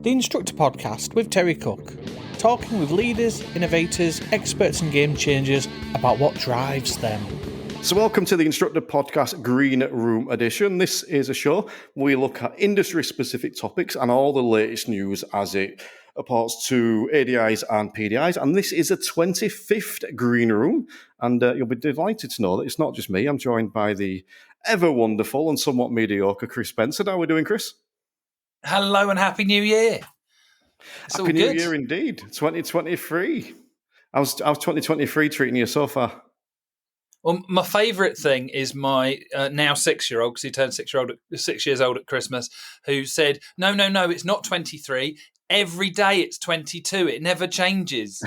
the Instructor podcast with Terry Cook, talking with leaders, innovators, experts and game changers about what drives them. So welcome to the Instructor Podcast Green Room Edition. This is a show where we look at industry-specific topics and all the latest news as it applies to ADIs and PDIs. And this is a 25th Green Room. And you'll be delighted to know that it's not just me. I'm joined by the ever-wonderful and somewhat mediocre Chris Bensted. How are we doing, Chris? Hello and Happy New Year. Happy New Year indeed. 2023. How's 2023 treating you so far? Well, my favourite thing is my now 6-year-old, because he turned 6 years old at Christmas, who said, no, it's not 23. Every day it's 22. It never changes.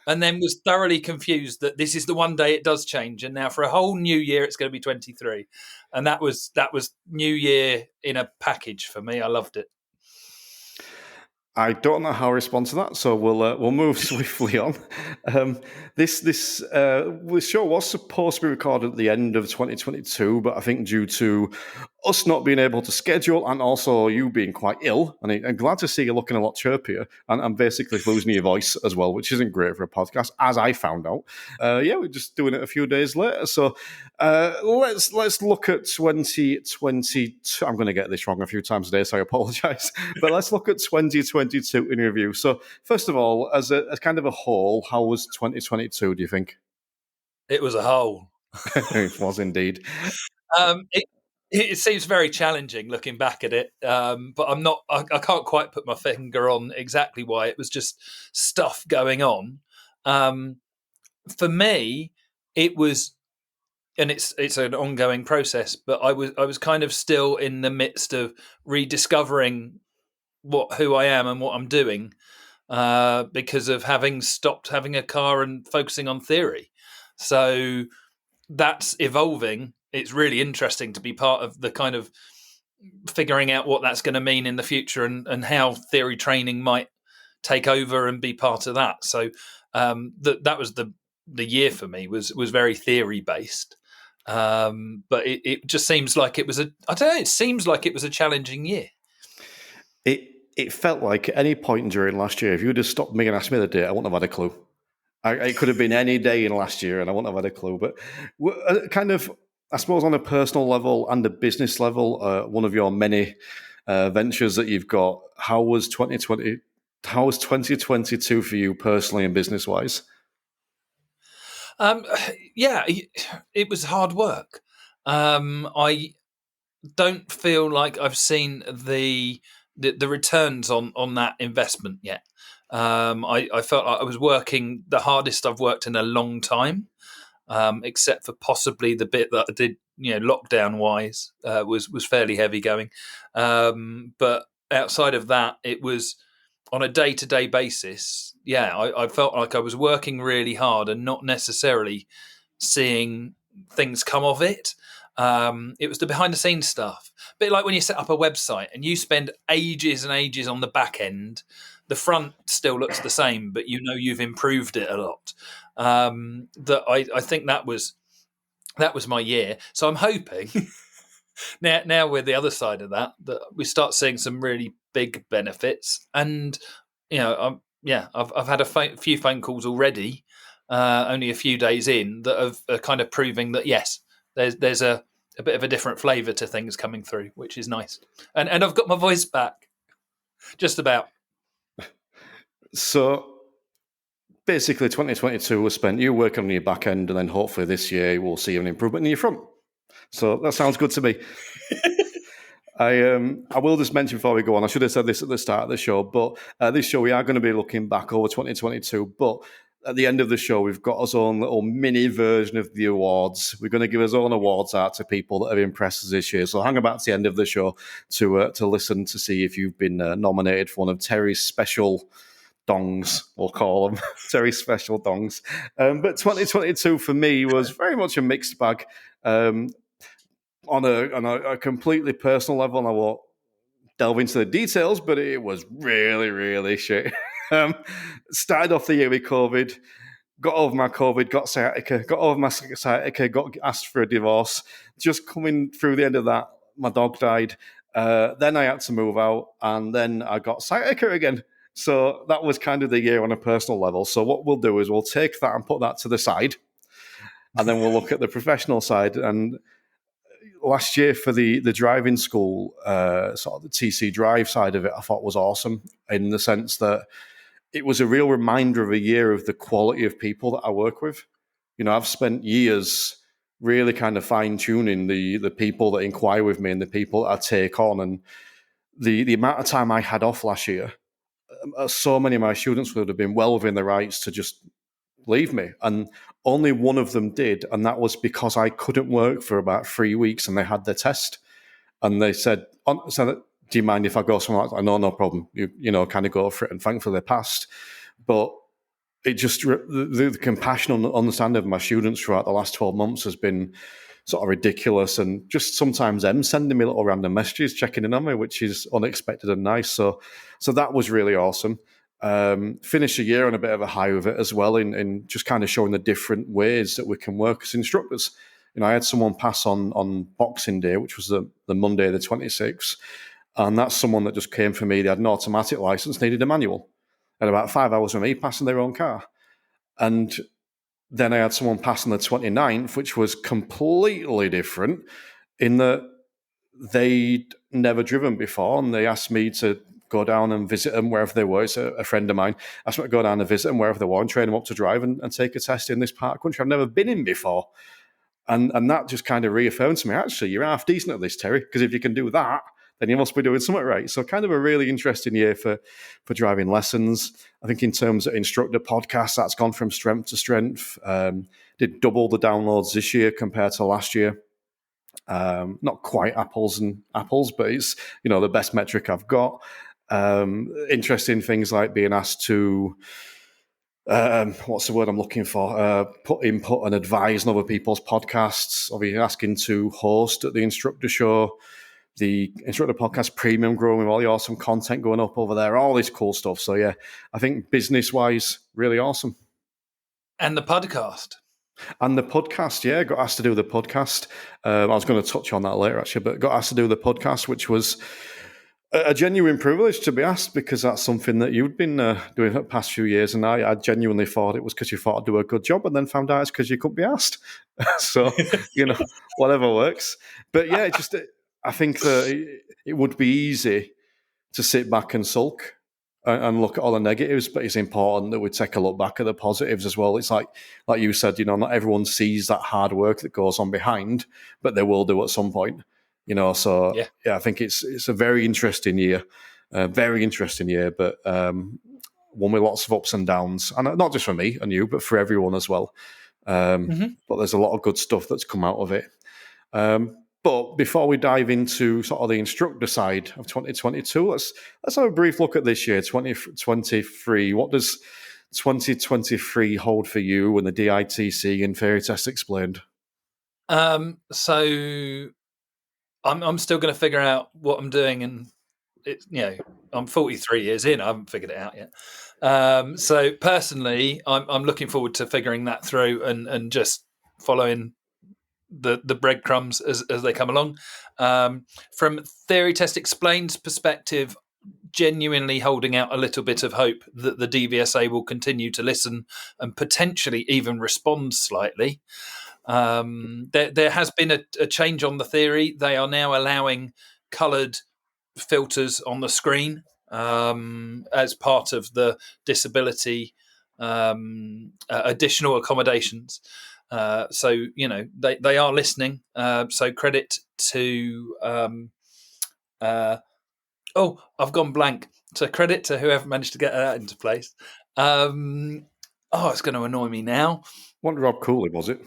And then was thoroughly confused that this is the one day it does change. And now for a whole new year, it's going to be 23. And that was New Year in a package for me. I loved it. I don't know how to respond to that, so we'll move swiftly on. This show was supposed to be recorded at the end of 2022, but I think due to us not being able to schedule and also you being quite ill, and I'm glad to see you looking a lot chirpier and basically losing your voice as well, which isn't great for a podcast, as I found out. We're just doing it a few days later. So let's look at 2022. I'm going to get this wrong a few times a day, so I apologise. But let's look at 2022 in review. So first of all, as kind of a whole, how was 2022, do you think? It was a whole. It was indeed. It seems very challenging looking back at it, but I can't quite put my finger on exactly why. It was just stuff going on. For me, it was, and it's an ongoing process, but I was kind of still in the midst of rediscovering who I am and what I'm doing, because of having stopped having a car and focusing on theory. So that's evolving. It's really interesting to be part of the kind of figuring out what that's going to mean in the future and how theory training might take over and be part of that. So that was the year for me was very theory based. But it just seems like it was it seems like it was a challenging year. It felt like at any point during last year, if you would have stopped me and asked me the date, I wouldn't have had a clue. It could have been any day in last year and I wouldn't have had a clue. But kind of, I suppose on a personal level and a business level, one of your many ventures that you've got, how was 2022 for you personally and business-wise? It was hard work. I don't feel like I've seen the returns on that investment yet. I felt like I was working the hardest I've worked in a long time, except for possibly the bit that I did, lockdown wise, was fairly heavy going. But outside of that, it was on a day-to-day basis. Yeah, I felt like I was working really hard and not necessarily seeing things come of it. It was the behind-the-scenes stuff. A bit like when you set up a website and you spend ages and ages on the back end, the front still looks the same, but you've improved it a lot. I think that was my year. So I'm hoping now we're the other side of that we start seeing some really big benefits. And I've had a few phone calls already, only a few days in, that are kind of proving that yes, there's a bit of a different flavour to things coming through, which is nice. And I've got my voice back, just about. So basically 2022 was spent you working on your back end, and then hopefully this year we'll see an improvement in your front. So that sounds good to me. I will just mention before we go on, I should have said this at the start of the show, but this show we are going to be looking back over 2022, but at the end of the show, we've got our own little mini version of the awards. We're going to give our own awards out to people that have impressed us this year. So hang about to the end of the show to listen to see if you've been nominated for one of Terry's special dongs, we'll call them. Terry's special dongs. But 2022 for me was very much a mixed bag. On a completely personal level, and I won't delve into the details, but it was really, really shit. Started off the year with COVID, got over my COVID, got asked for a divorce. Just coming through the end of that, my dog died. Then I had to move out, and then I got sciatica again. So that was kind of the year on a personal level. So what we'll do is we'll take that and put that to the side, and then we'll look at the professional side. And last year for the driving school, sort of the TC drive side of it, I thought was awesome in the sense that it was a real reminder of a year of the quality of people that I work with. You know, I've spent years really kind of fine tuning the people that inquire with me and the people that I take on, and the amount of time I had off last year. So many of my students would have been well within their rights to just leave me. And only one of them did. And that was because I couldn't work for about 3 weeks and they had their test. And they said, do you mind if I go somewhere else? No problem. You know, kind of go for it. And thankfully they passed. But it just, the compassion and understanding of my students throughout the last 12 months has been sort of ridiculous. And just sometimes them sending me little random messages, checking in on me, which is unexpected and nice. So that was really awesome. Finish the year on a bit of a high with it as well, in just kind of showing the different ways that we can work as instructors. You know, I had someone pass on Boxing Day, which was the Monday, the 26th, and that's someone that just came for me. They had an automatic license, needed a manual, and about 5 hours from me passing their own car. And then I had someone pass on the 29th, which was completely different in that they'd never driven before, and they asked me to go down and visit them wherever they were. It's a friend of mine asked me to go down and visit them wherever they were and train them up to drive and take a test in this part of the country I've never been in before. And that just kind of reaffirmed to me, actually, you're half decent at this, Terry, because if you can do that, then you must be doing something right. So kind of a really interesting year for driving lessons. I think in terms of Instructor podcasts, that's gone from strength to strength. Did double the downloads this year compared to last year. Not quite apples and apples, but it's, you know, the best metric I've got. Interesting things like being asked to, what's the word I'm looking for? Put input and advise on other people's podcasts. Obviously asking to host at the Instructor show, the Instructor podcast premium growing with all the awesome content going up over there, all this cool stuff. So yeah, I think business-wise, really awesome. And the podcast. And the podcast, yeah, got asked to do the podcast. I was going to touch on that later, actually, but got asked to do the podcast, which was a genuine privilege to be asked, because that's something that you'd been doing for the past few years, and I genuinely thought it was because you thought I'd do a good job, and then found out it's because you couldn't be asked. So, you know, whatever works. But yeah, I think that it would be easy to sit back and sulk and look at all the negatives, but it's important that we take a look back at the positives as well. It's like you said, you know, not everyone sees that hard work that goes on behind, but they will do at some point. You know, so yeah, I think it's a very interesting year, but one with lots of ups and downs, and not just for me and you, but for everyone as well. But there's a lot of good stuff that's come out of it. But before we dive into sort of the instructor side of 2022, let's have a brief look at this year, 2023. What does 2023 hold for you and the DITC and Theory Test Explained? So I'm still going to figure out what I'm doing, and it's, you know, I'm 43 years in. I haven't figured it out yet. So personally, I'm looking forward to figuring that through and just following the breadcrumbs as they come along. From Theory Test Explained's perspective, genuinely holding out a little bit of hope that the DVSA will continue to listen and potentially even respond slightly. There has been a change on the theory. They are now allowing coloured filters on the screen as part of the disability additional accommodations. So, you know, they are listening. So credit to I've gone blank. So credit to whoever managed to get that into place. It's going to annoy me now. What Rob Cooley was it?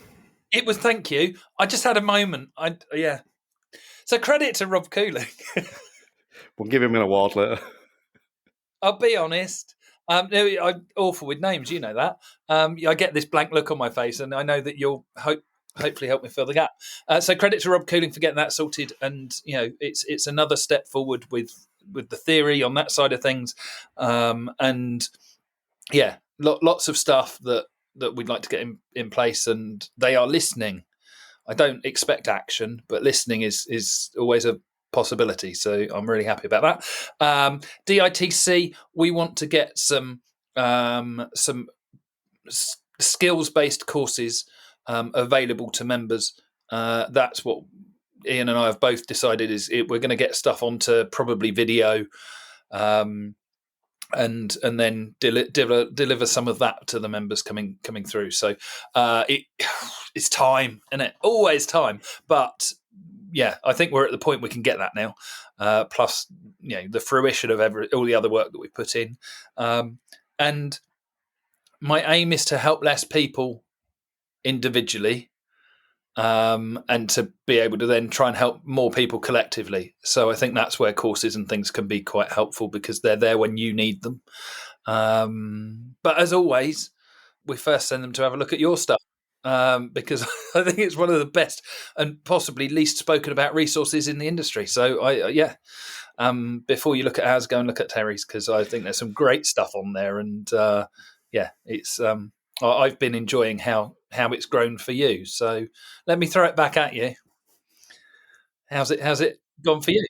It was, thank you. I just had a moment. Yeah. So credit to Rob Cooling. We'll give him an award later. I'll be honest. I'm awful with names, you know that. I get this blank look on my face, and I know that you'll hopefully help me fill the gap. So credit to Rob Cooling for getting that sorted, and you know it's another step forward with the theory on that side of things, and yeah, lots of stuff that we'd like to get in place, and they are listening. I don't expect action, but listening is always a possibility. So I'm really happy about that. DITC, we want to get some skills-based courses available to members. That's what Ian and I have both decided we're going to get stuff onto probably video, and then deliver some of that to the members coming through. So it's time, isn't it? Always time. But yeah, I think we're at the point we can get that now. Plus, the fruition of all the other work that we put in, and my aim is to help less people individually, and to be able to then try and help more people collectively. So I think that's where courses and things can be quite helpful, because they're there when you need them. But as always, we first send them to have a look at your stuff, because I think it's one of the best and possibly least spoken about resources in the industry. So before you look at ours, go and look at Terry's, because I think there's some great stuff on there. And it's I've been enjoying how it's grown for you. So let me throw it back at you. How's it gone for you?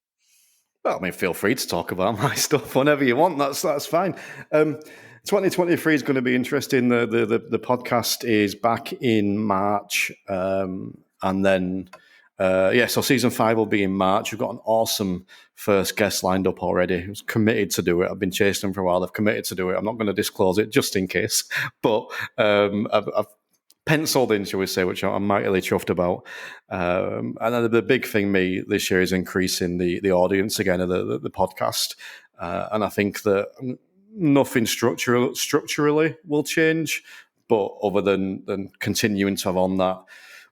Well, I mean, feel free to talk about my stuff whenever you want. That's fine. 2023 is going to be interesting. The podcast is back in March, and then so season 5 will be in March. We've got an awesome first guest lined up already. Who's committed to do it. I've been chasing them for a while. They've committed to do it. I'm not going to disclose it just in case, but I've penciled in, shall we say, which I'm mightily chuffed about. And then the big thing this year is increasing the audience again of the podcast. And I think that nothing structurally will change, but other than continuing to have on that,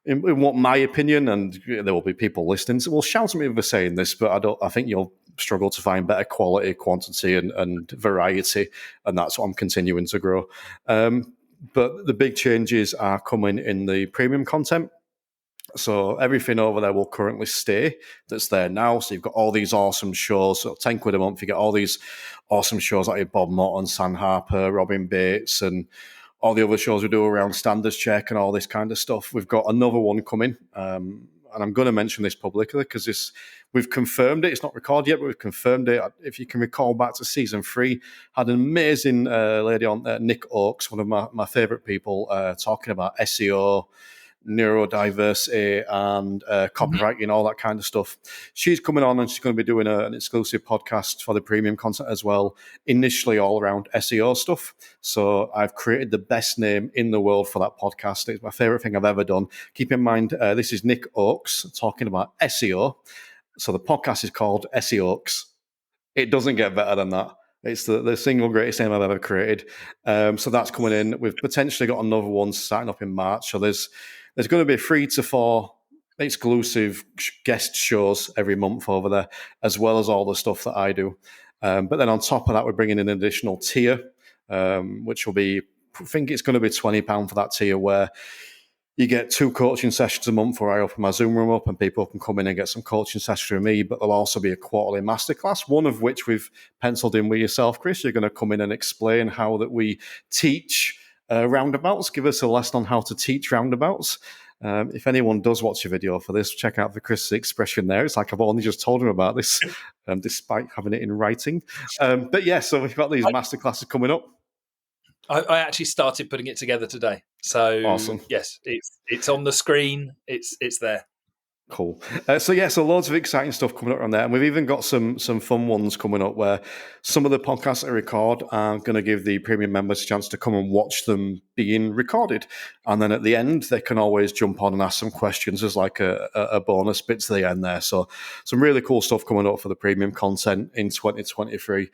in what my opinion, and there will be people listening, so will shout at me for saying this, but I think you'll struggle to find better quality, quantity, and variety, and that's what I'm continuing to grow. But the big changes are coming in the premium content. So everything over there will currently stay that's there now. So you've got all these awesome shows. So £10 a month, you get all these awesome shows like Bob Morton, Sam Harper, Robin Bates, and all the other shows we do around standards check and all this kind of stuff. We've got another one coming. And I'm going to mention this publicly because we've confirmed it. It's not recorded yet, but we've confirmed it. If you can recall back to season 3, had an amazing lady on, Nick Oakes, one of my favourite people, talking about SEO, neurodiversity, and copywriting, all that kind of stuff. She's coming on and she's going to be doing an exclusive podcast for the premium content as well, initially all around SEO stuff. So I've created the best name in the world for that podcast. It's my favourite thing I've ever done. Keep in mind, this is Nick Oakes talking about SEO. So the podcast is called SEO Oakes. It doesn't get better than that. It's the single greatest name I've ever created. So that's coming in. We've potentially got another one starting up in March. So there's going to be 3 to 4 exclusive guest shows every month over there, as well as all the stuff that I do. But then on top of that, we're bringing in an additional tier, which will be, I think it's going to be £20 for that tier, where you get 2 coaching sessions a month where I open my Zoom room up and people can come in and get some coaching sessions from me, but there'll also be a quarterly masterclass, one of which we've penciled in with yourself, Chris. You're going to come in and explain how that we teach roundabouts. Give us a lesson on how to teach roundabouts. If anyone does watch a video for this, check out the Chris' expression there. It's like I've only just told him about this, despite having it in writing. But yeah, so we've got these masterclasses coming up. I actually started putting it together today. So awesome. Yes, it's on the screen. It's there. Cool. So loads of exciting stuff coming up around there. And we've even got some fun ones coming up where some of the podcasts I record are going to give the premium members a chance to come and watch them being recorded. And then at the end, they can always jump on and ask some questions as like a bonus bit to the end there. So some really cool stuff coming up for the premium content in 2023.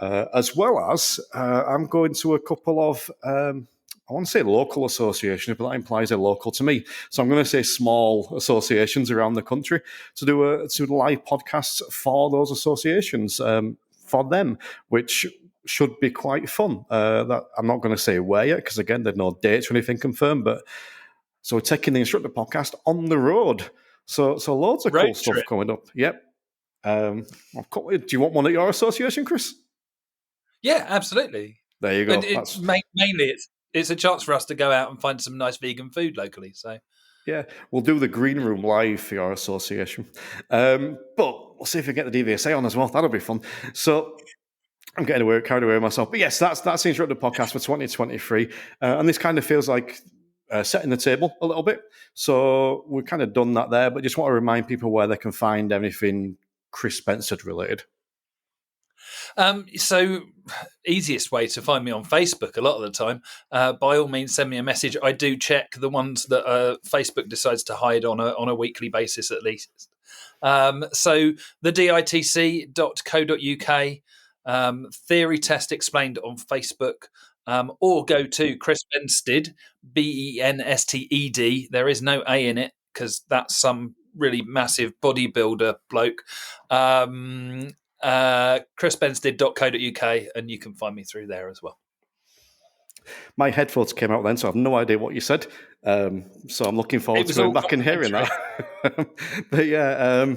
As well as I'm going to a couple of, I want to say local associations, but that implies they're local to me. So I'm going to say small associations around the country to do live podcasts for those associations for them, which should be quite fun. That I'm not going to say where yet, because again, there's no dates or anything confirmed. But so we're taking the Instructor podcast on the road. So loads of cool stuff coming up. Yep. Do you want one at your association, Chris? Yeah, absolutely. There you go. Mainly, it's a chance for us to go out and find some nice vegan food locally. So Yeah, we'll do the green room live for your association. But we'll see if we get the DVSA on as well. That'll be fun. So I'm getting carried away with myself. But yes, that's the Instructor podcast for 2023. And this kind of feels like setting the table a little bit. So we've kind of done that there, but just want to remind people where they can find anything Chris Bensted related. So easiest way to find me on Facebook a lot of the time, by all means, send me a message. I do check the ones that Facebook decides to hide on a weekly basis at least. So the DITC.co.uk, theory test explained on Facebook, or go to Chris Bensted, Bensted. There is no A in it because that's some really massive bodybuilder bloke. chrisbensted.co.uk, and you can find me through there as well. My headphones came out then, so I have no idea what you said. So I'm looking forward to going back and hearing that. But yeah,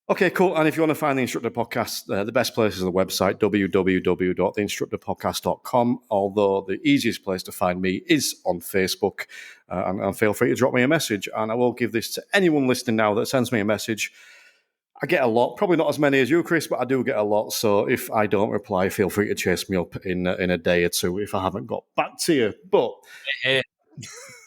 okay, cool. And if you want to find the Instructor Podcast, the best place is the website, www.theinstructorpodcast.com, although the easiest place to find me is on Facebook. And feel free to drop me a message. And I will give this to anyone listening now that sends me a message. I get a lot, probably not as many as you, Chris, but I do get a lot. So if I don't reply, feel free to chase me up in a day or two if I haven't got back to you. But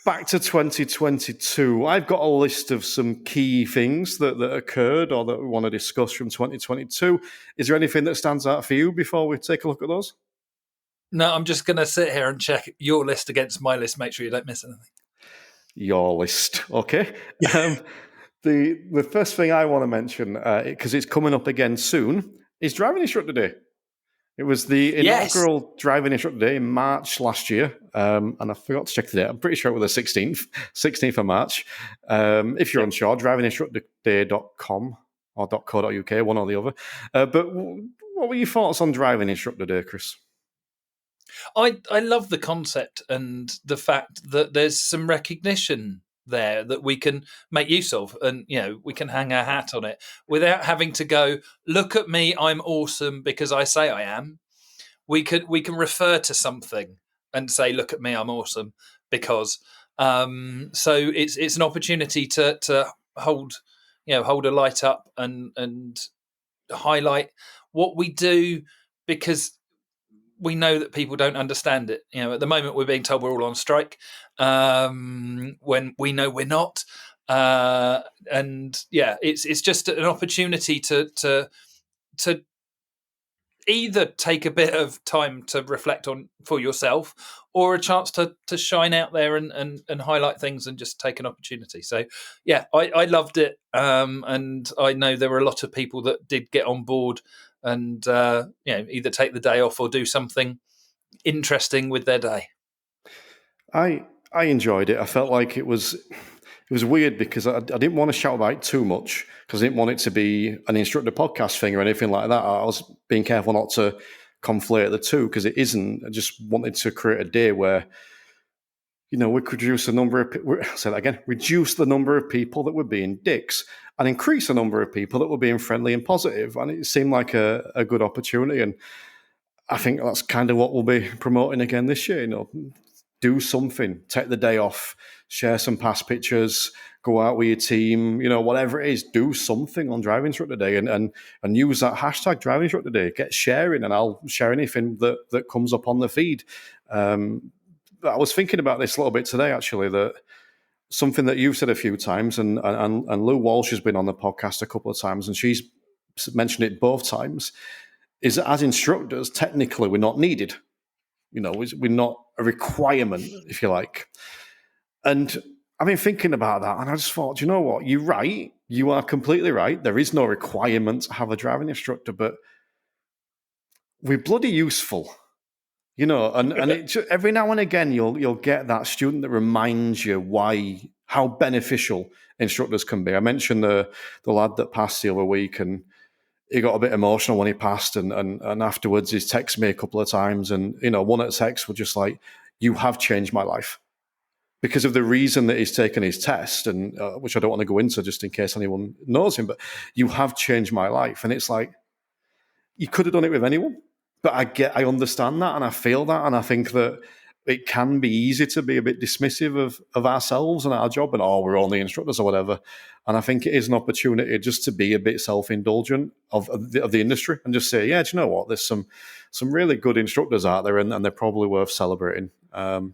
back to 2022, I've got a list of some key things that occurred or that we want to discuss from 2022. Is there anything that stands out for you before we take a look at those? No, I'm just going to sit here and check your list against my list. Make sure you don't miss anything. Your list, okay. The first thing I want to mention, because it's coming up again soon, is Driving Instructor Day. It was the inaugural Driving Instructor Day in March last year, and I forgot to check the date. I'm pretty sure it was the 16th of March. If you're unsure, drivinginstructorday.com or .co.uk, one or the other. But what were your thoughts on Driving Instructor Day, Chris? I love the concept and the fact that there's some recognition there that we can make use of, and we can hang our hat on it without having to go, look at me, I'm awesome because I say I am. We can refer to something and say, look at me, I'm awesome because. So it's an opportunity to hold a light up and highlight what we do, because we know that people don't understand it. At the moment we're being told we're all on strike, when we know we're not. It's just an opportunity to either take a bit of time to reflect on for yourself, or a chance to shine out there and highlight things and just take an opportunity. So yeah, I loved it. And I know there were a lot of people that did get on board and either take the day off or do something interesting with their day. I enjoyed it. I felt like it was weird because I didn't want to shout about it too much because I didn't want it to be an instructor podcast thing or anything like that. I was being careful not to conflate the two because it isn't. I just wanted to create a day where we could reduce the number of reduce the number of people that were being dicks and increase the number of people that were being friendly and positive. And it seemed like a good opportunity. And I think that's kind of what we'll be promoting again this year. Do something, take the day off, share some past pictures, go out with your team, whatever it is, do something on Driving Instructor Day and use that hashtag Driving Instructor Day. Get sharing, and I'll share anything that comes up on the feed. I was thinking about this a little bit today, actually, that something that you've said a few times, and Lou Walsh has been on the podcast a couple of times, and she's mentioned it both times, is that as instructors, technically, we're not needed. We're not a requirement, if you like. And I've been thinking about that, and I just thought, you know what? You're right. You are completely right. There is no requirement to have a driving instructor, but we're bloody useful. And every now and again, you'll get that student that reminds you how beneficial instructors can be. I mentioned the lad that passed the other week, and he got a bit emotional when he passed, and afterwards he's texted me a couple of times, and one of the texts was just like, "You have changed my life," because of the reason that he's taken his test, and which I don't want to go into just in case anyone knows him, but "You have changed my life," and it's like, you could have done it with anyone. But I understand that, and I feel that, and I think that it can be easy to be a bit dismissive of ourselves and our job and, we're only instructors or whatever. And I think it is an opportunity just to be a bit self-indulgent of the industry and just say, yeah, do you know what? There's some really good instructors out there and they're probably worth celebrating. So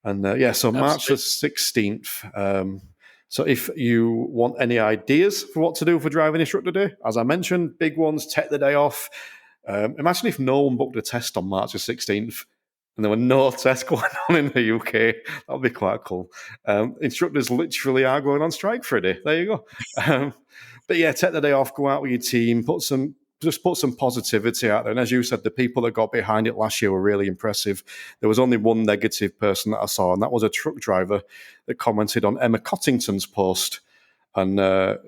March the 16th. So if you want any ideas for what to do for Driving Instructor Day, as I mentioned, big ones, take the day off. Imagine if no one booked a test on March the 16th and there were no tests going on in the UK. That would be quite cool. Instructors literally are going on strike for a day. There you go. But yeah, take the day off, go out with your team, put some positivity out there. And as you said, the people that got behind it last year were really impressive. There was only one negative person that I saw, and that was a truck driver that commented on Emma Cottington's post. And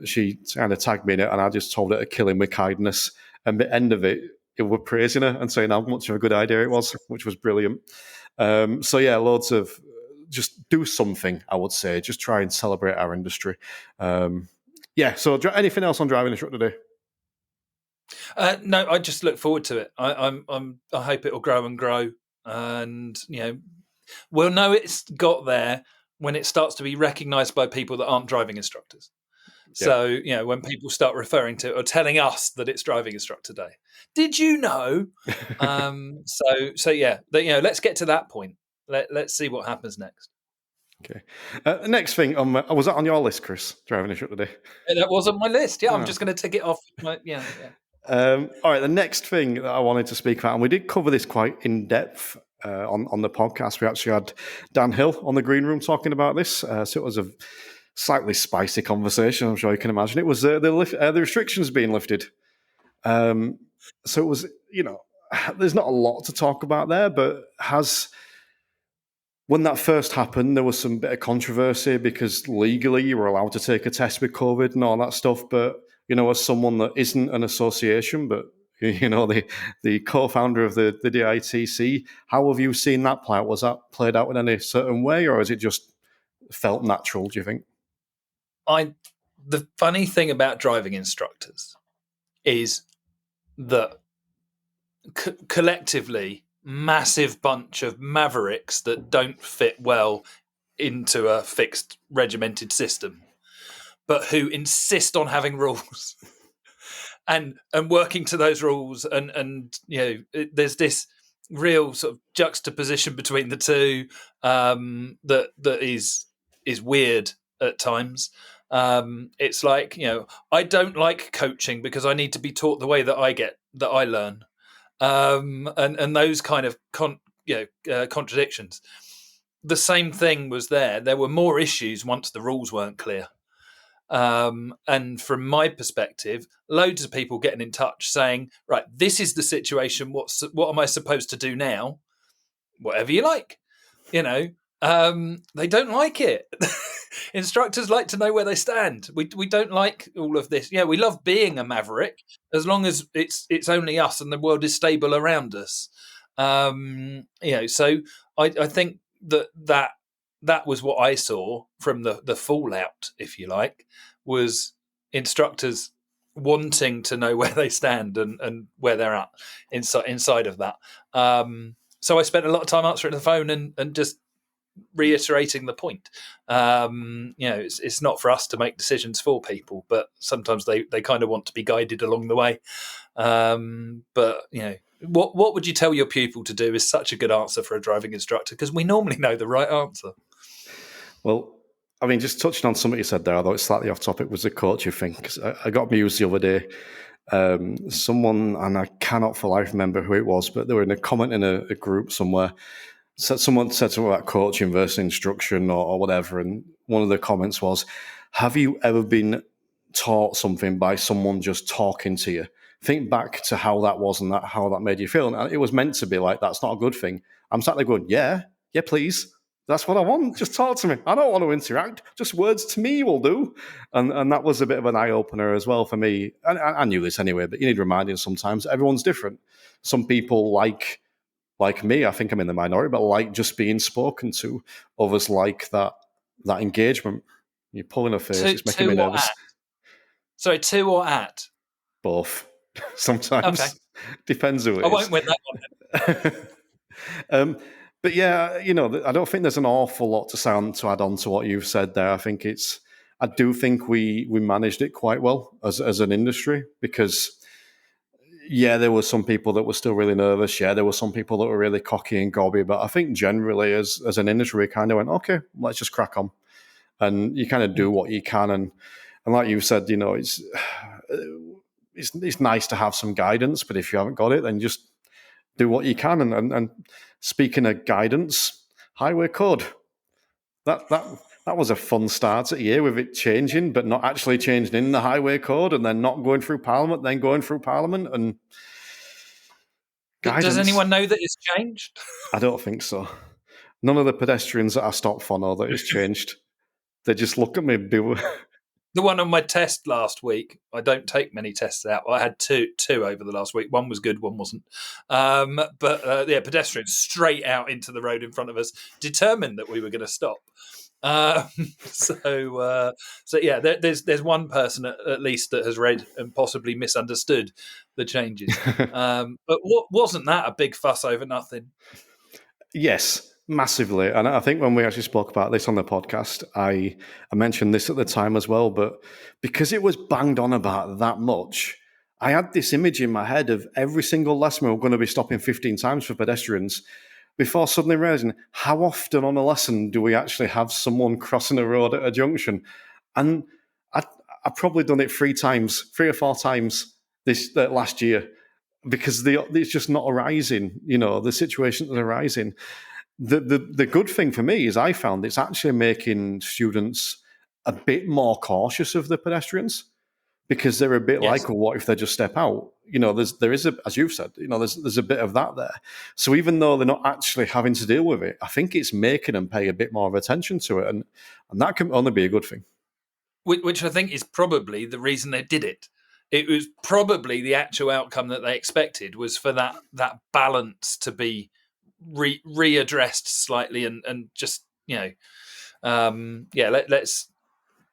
she kind of tagged me in it, and I just told her to kill him with kindness. And at the end of it, were praising her and saying how much of a good idea it was, which was brilliant. Loads of just do something, I would say. Just try and celebrate our industry. So anything else on Driving Instructor Day? No, I just look forward to it. I hope it'll grow and grow, and we'll know it's got there when it starts to be recognised by people that aren't driving instructors. Yeah. So when people start referring to or telling us that it's Driving Instructor Day, did you know? Let's get to that point. Let's see what happens next. Okay. Next thing, was that on your list, Chris? Driving Instructor Day? That was on my list. Yeah, I'm just going to tick it off. All right, the next thing that I wanted to speak about, and we did cover this quite in depth on the podcast. We actually had Dan Hill on the green room talking about this. So it was a slightly spicy conversation, I'm sure you can imagine. It was the restrictions being lifted. So it was, there's not a lot to talk about there, but when that first happened, there was some bit of controversy because legally you were allowed to take a test with COVID and all that stuff. But, as someone that isn't an association, but, the co-founder of the DITC, how have you seen that play out? Was that played out in any certain way, or is it just felt natural, do you think? The funny thing about driving instructors is that collectively, massive bunch of mavericks that don't fit well into a fixed regimented system, but who insist on having rules and working to those rules. And there's this real sort of juxtaposition between the two that is weird at times. It's like, I don't like coaching because I need to be taught the way that I learn. And those kind of contradictions. The same thing was there. There were more issues once the rules weren't clear. And from my perspective, loads of people getting in touch saying, right, this is the situation. What am I supposed to do now? Whatever you like, they don't like it. Instructors like to know where they stand. We don't like all of this. Yeah, we love being a maverick as long as it's only us and the world is stable around us. So I think that was what I saw from the fallout, if you like, was instructors wanting to know where they stand and where they're at inside of that. So I spent a lot of time answering the phone and just reiterating the point. It's not for us to make decisions for people, but sometimes they kind of want to be guided along the way. What would you tell your pupil to do is such a good answer for a driving instructor, because we normally know the right answer. Well, I mean, just touching on something you said there, although it's slightly off topic, was the coaching thing. Because I got amused the other day. Someone, and I cannot for life remember who it was, but they were in a comment in a group somewhere. So someone said something about coaching versus instruction or whatever, and one of the comments was, have you ever been taught something by someone just talking to you? Think back to how that was and how that made you feel. And it was meant to be like, that's not a good thing. I'm sat there going, yeah, please. That's what I want. Just talk to me. I don't want to interact. Just words to me will do. And that was a bit of an eye-opener as well for me. And I knew this anyway, but you need reminding sometimes. Everyone's different. Some people like me, I think I'm in the minority, but like just being spoken to. Others like that engagement. You're pulling a face. It's making me nervous. Sorry, to or at? Both. Sometimes. Okay. Depends who it is. I won't win that one. But yeah, I don't think there's an awful lot to add on to what you've said there. I do think we managed it quite well as an industry, because yeah, there were some people that were still really nervous. Yeah, there were some people that were really cocky and gobby. But I think generally, as an industry, we kind of went, okay, let's just crack on, and you kind of do what you can. And like you said, it's nice to have some guidance, but if you haven't got it, then just do what you can. And speaking of guidance, highway code, that was a fun start at the year, with it changing, but not actually changing in the highway code, and then not going through Parliament, then going through Parliament, and guidance. Does anyone know that it's changed? I don't think so. None of the pedestrians that I stop for know that it's changed. They just look at me. The one on my test last week, I don't take many tests out. I had two over the last week. One was good, one wasn't. Pedestrians straight out into the road in front of us, determined that we were going to stop. There's one person at least that has read and possibly misunderstood the changes. But wasn't that a big fuss over nothing? Yes, massively. And I think when we actually spoke about this on the podcast, I mentioned this at the time as well. But because it was banged on about that much, I had this image in my head of every single lesson we were going to be stopping 15 times for pedestrians, before suddenly realizing how often on a lesson do we actually have someone crossing a road at a junction. And I've probably done it 3 or 4 times this last year, because it's just not arising. The situation is arising. The good thing for me is I found it's actually making students a bit more cautious of the pedestrians, because they're a bit like, well, what if they just step out? There is as you've said, there's a bit of that there. So even though they're not actually having to deal with it, I think it's making them pay a bit more of attention to it, and that can only be a good thing. Which I think is probably the reason they did it. It was probably the actual outcome that they expected, was for that balance to be readdressed slightly, and just let's.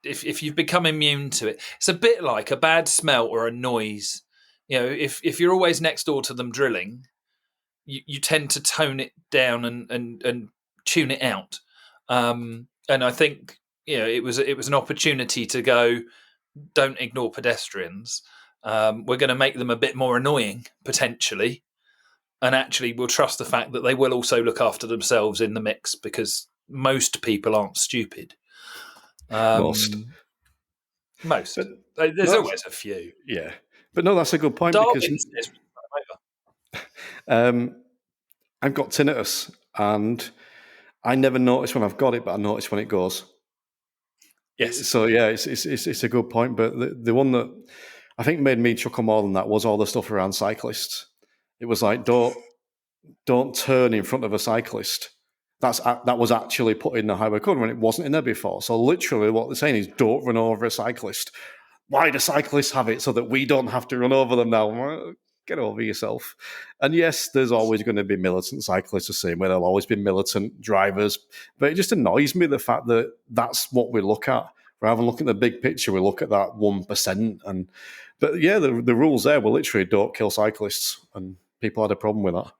If you've become immune to it, it's a bit like a bad smell or a noise. If you're always next door to them drilling, you tend to tone it down and tune it out. And I think it was an opportunity to go, don't ignore pedestrians. We're going to make them a bit more annoying potentially, and actually we'll trust the fact that they will also look after themselves in the mix, because most people aren't stupid. Most. But there's always a few. Yeah. But no, that's a good point. Because I've got tinnitus, and I never notice when I've got it, but I notice when it goes. Yes. So yeah, it's a good point. But the one that I think made me chuckle more than that was all the stuff around cyclists. It was like, don't turn in front of a cyclist. That was actually put in the highway code when it wasn't in there before. So literally what they're saying is, don't run over a cyclist. Why do cyclists have it so that we don't have to run over them now? Well, get over yourself. And yes, there's always going to be militant cyclists the same way. There'll always be militant drivers. But it just annoys me, the fact that that's what we look at. Rather than looking at the big picture, we look at that 1%. But yeah, the rules there were literally, don't kill cyclists. And people had a problem with that.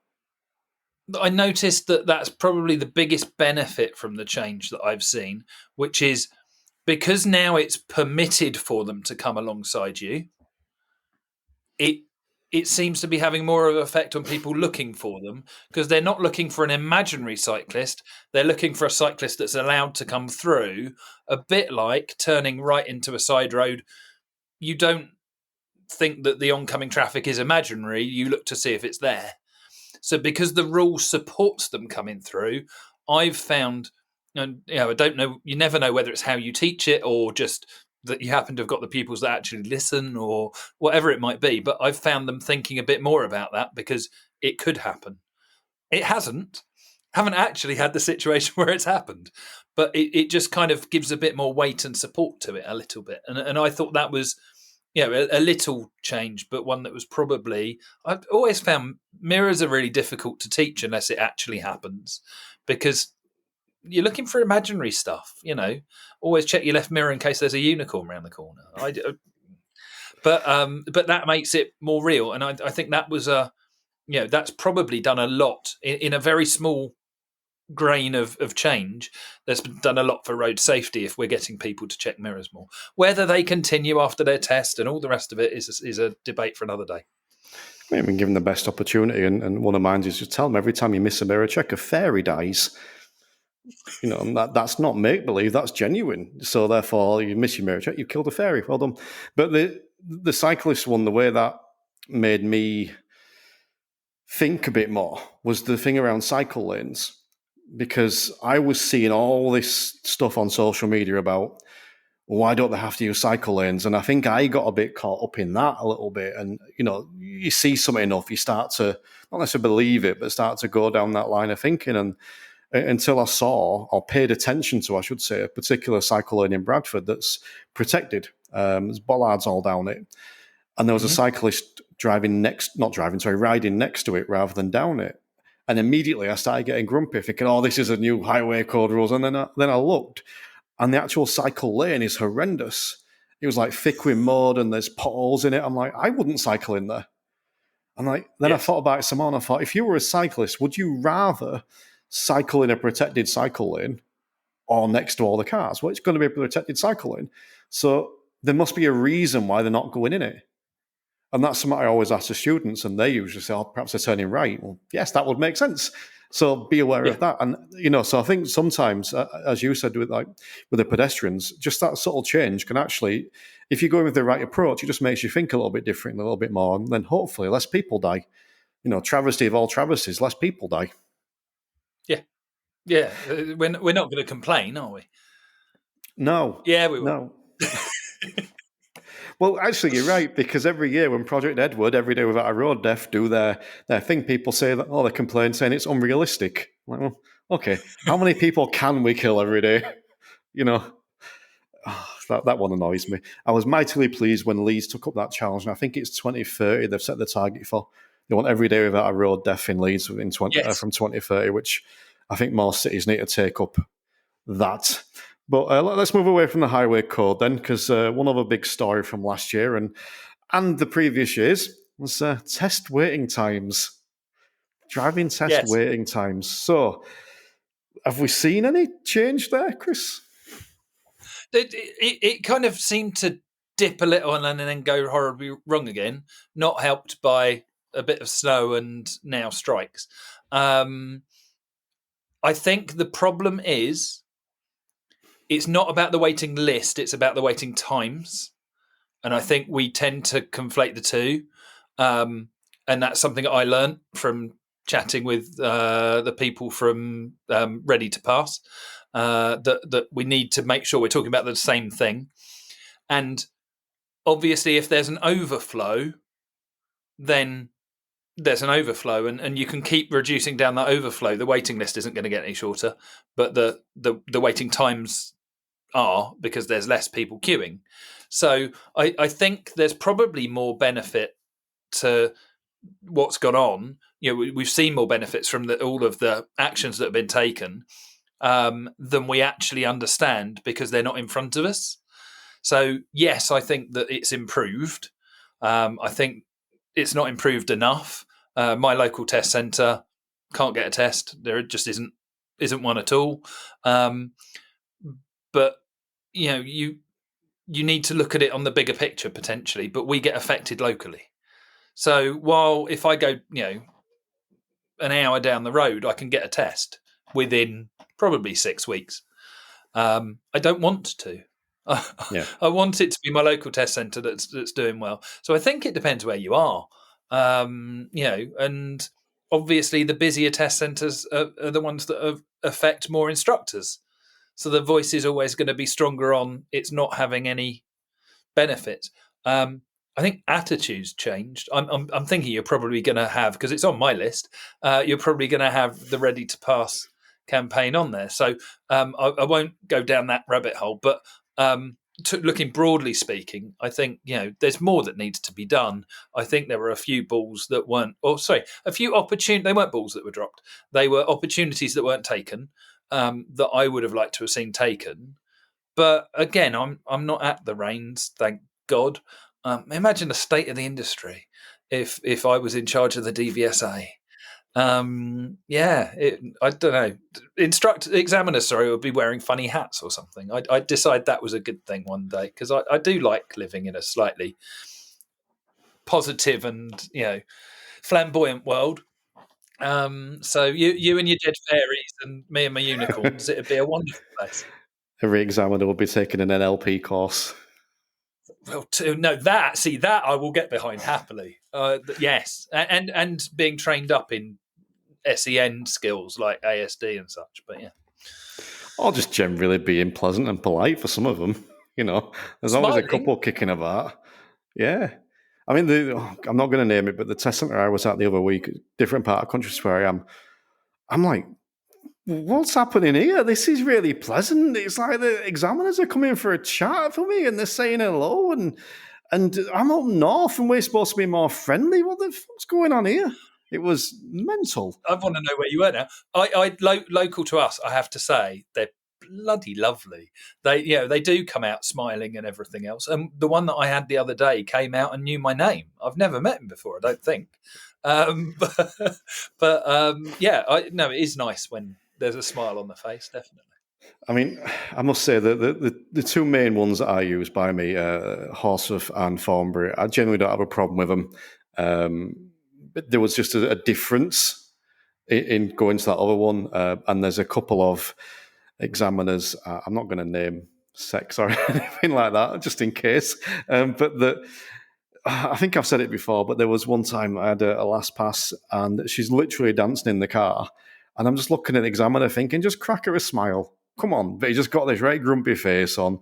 I noticed that that's probably the biggest benefit from the change that I've seen, which is because now it's permitted for them to come alongside you. It seems to be having more of an effect on people looking for them, because they're not looking for an imaginary cyclist. They're looking for a cyclist that's allowed to come through, a bit like turning right into a side road. You don't think that the oncoming traffic is imaginary. You look to see if it's there. So because the rule supports them coming through, I've found, I don't know, you never know whether it's how you teach it or just that you happen to have got the pupils that actually listen or whatever it might be. But I've found them thinking a bit more about that, because it could happen. It hasn't. Haven't actually had the situation where it's happened. But it just kind of gives a bit more weight and support to it a little bit. And I thought that was a little change, but one that was probably, I've always found mirrors are really difficult to teach unless it actually happens, because you're looking for imaginary stuff. Always check your left mirror in case there's a unicorn around the corner. But that makes it more real, and I think that was that's probably done a lot in a very small grain of change, there's been done a lot for road safety if we're getting people to check mirrors more. Whether they continue after their test and all the rest of it is a debate for another day. I mean, given the best opportunity, and one of mine is just tell them every time you miss a mirror check, a fairy dies. And that's not make believe, that's genuine. So therefore, you miss your mirror check, you've killed a fairy. Well done. But the cyclist one, the way that made me think a bit more was the thing around cycle lanes, because I was seeing all this stuff on social media about why don't they have to use cycle lanes, and I think I got a bit caught up in that a little bit. And you see something enough, you start to not necessarily believe it, but start to go down that line of thinking. And until I saw or paid attention to, I should say, a particular cycle lane in Bradford that's protected. There's bollards all down it. And there was a cyclist riding next to it rather than down it. And immediately I started getting grumpy, thinking, oh, this is a new highway code rules. And then I looked, and the actual cycle lane is horrendous. It was like thick with mud and there's potholes in it. I'm like, I wouldn't cycle in there. And I thought about it some more, and I thought, if you were a cyclist, would you rather cycle in a protected cycle lane or next to all the cars? Well, it's going to be a protected cycle lane. So there must be a reason why they're not going in it. And that's something I always ask the students, and they usually say, oh, perhaps they're turning right. Well, yes, that would make sense. So be aware of that. And, so I think sometimes, as you said, with the pedestrians, just that subtle change can actually, if you're going with the right approach, it just makes you think a little bit different, a little bit more. And then hopefully less people die. Travesty of all travesties, less people die. Yeah. Yeah. We're not going to complain, are we? No. Yeah, we will. No. Well, actually, you're right, because every year when Project Edward, Every Day Without a Road Death, do their thing, people say that, they complain saying it's unrealistic. I'm like, well, okay, how many people can we kill every day? That one annoys me. I was mightily pleased when Leeds took up that challenge, and I think it's 2030 they've set the target for. They want every day without a road death in Leeds from 2030, which I think more cities need to take up that. But let's move away from the highway code then, because one other big story from last year and the previous years was test waiting times, driving test waiting times. So have we seen any change there, Chris? It kind of seemed to dip a little and then go horribly wrong again, not helped by a bit of snow and now strikes. I think the problem is, it's not about the waiting list, it's about the waiting times. And I think we tend to conflate the two. And that's something I learned from chatting with the people from Ready to Pass, that we need to make sure we're talking about the same thing. And obviously, if there's an overflow, then there's an overflow, and you can keep reducing down that overflow. The waiting list isn't going to get any shorter, but the waiting times are, because there's less people queuing. So I think there's probably more benefit to what's gone on. We've seen more benefits from all of the actions that have been taken than we actually understand, because they're not in front of us. So yes, I think that it's improved. I think it's not improved enough. My local test centre can't get a test. There just isn't one at all. But you need to look at it on the bigger picture potentially. But we get affected locally. So while if I go, an hour down the road, I can get a test within probably 6 weeks. I don't want to. I want it to be my local test centre that's doing well. So I think it depends where you are. And obviously the busier test centres are the ones that affect more instructors. So the voice is always going to be stronger on it's not having any benefit. I think attitudes changed. I'm thinking you're probably going to have, because it's on my list, you're probably going to have the Ready to Pass campaign on there. So I won't go down that rabbit hole. But looking broadly speaking, I think there's more that needs to be done. I think there were a few balls that weren't, a few opportunities. They weren't balls that were dropped. They were opportunities that weren't taken, that I would have liked to have seen taken. But again, I'm not at the reins, thank God. Imagine the state of the industry if I was in charge of the DVSA. I don't know. Examiners, would be wearing funny hats or something. I decide that was a good thing one day, because I do like living in a slightly positive and flamboyant world. So you and your dead fairies and me and my unicorns, it'd be a wonderful place. Every examiner will be taking an NLP course. Well, that I will get behind happily. Yes, and being trained up in SEN skills like ASD and such. But yeah, Or just generally being pleasant and polite for some of them. There's always a couple kicking about. Yeah. I mean, I'm not going to name it, but the test centre I was at the other week, different part of the country where I am, I'm like, what's happening here? This is really pleasant. It's like the examiners are coming for a chat for me and they're saying hello, and I'm up north and we're supposed to be more friendly. What the fuck's going on here? It was mental. I want to know where you were now. Local to us, I have to say, they're bloody lovely. They do come out smiling and everything else. And the one that I had the other day came out and knew my name. I've never met him before, I don't think. It is nice when there's a smile on the face, definitely. I mean, I must say that the two main ones that I use by me, Horsforth and Thornbury, I generally don't have a problem with them. But there was just a difference in going to that other one. And there's a couple of examiners, I'm not going to name sex or anything like that, just in case. I think I've said it before, but there was one time I had a last pass and she's literally dancing in the car. And I'm just looking at the examiner thinking, just crack her a smile. Come on. But he just got this right grumpy face on.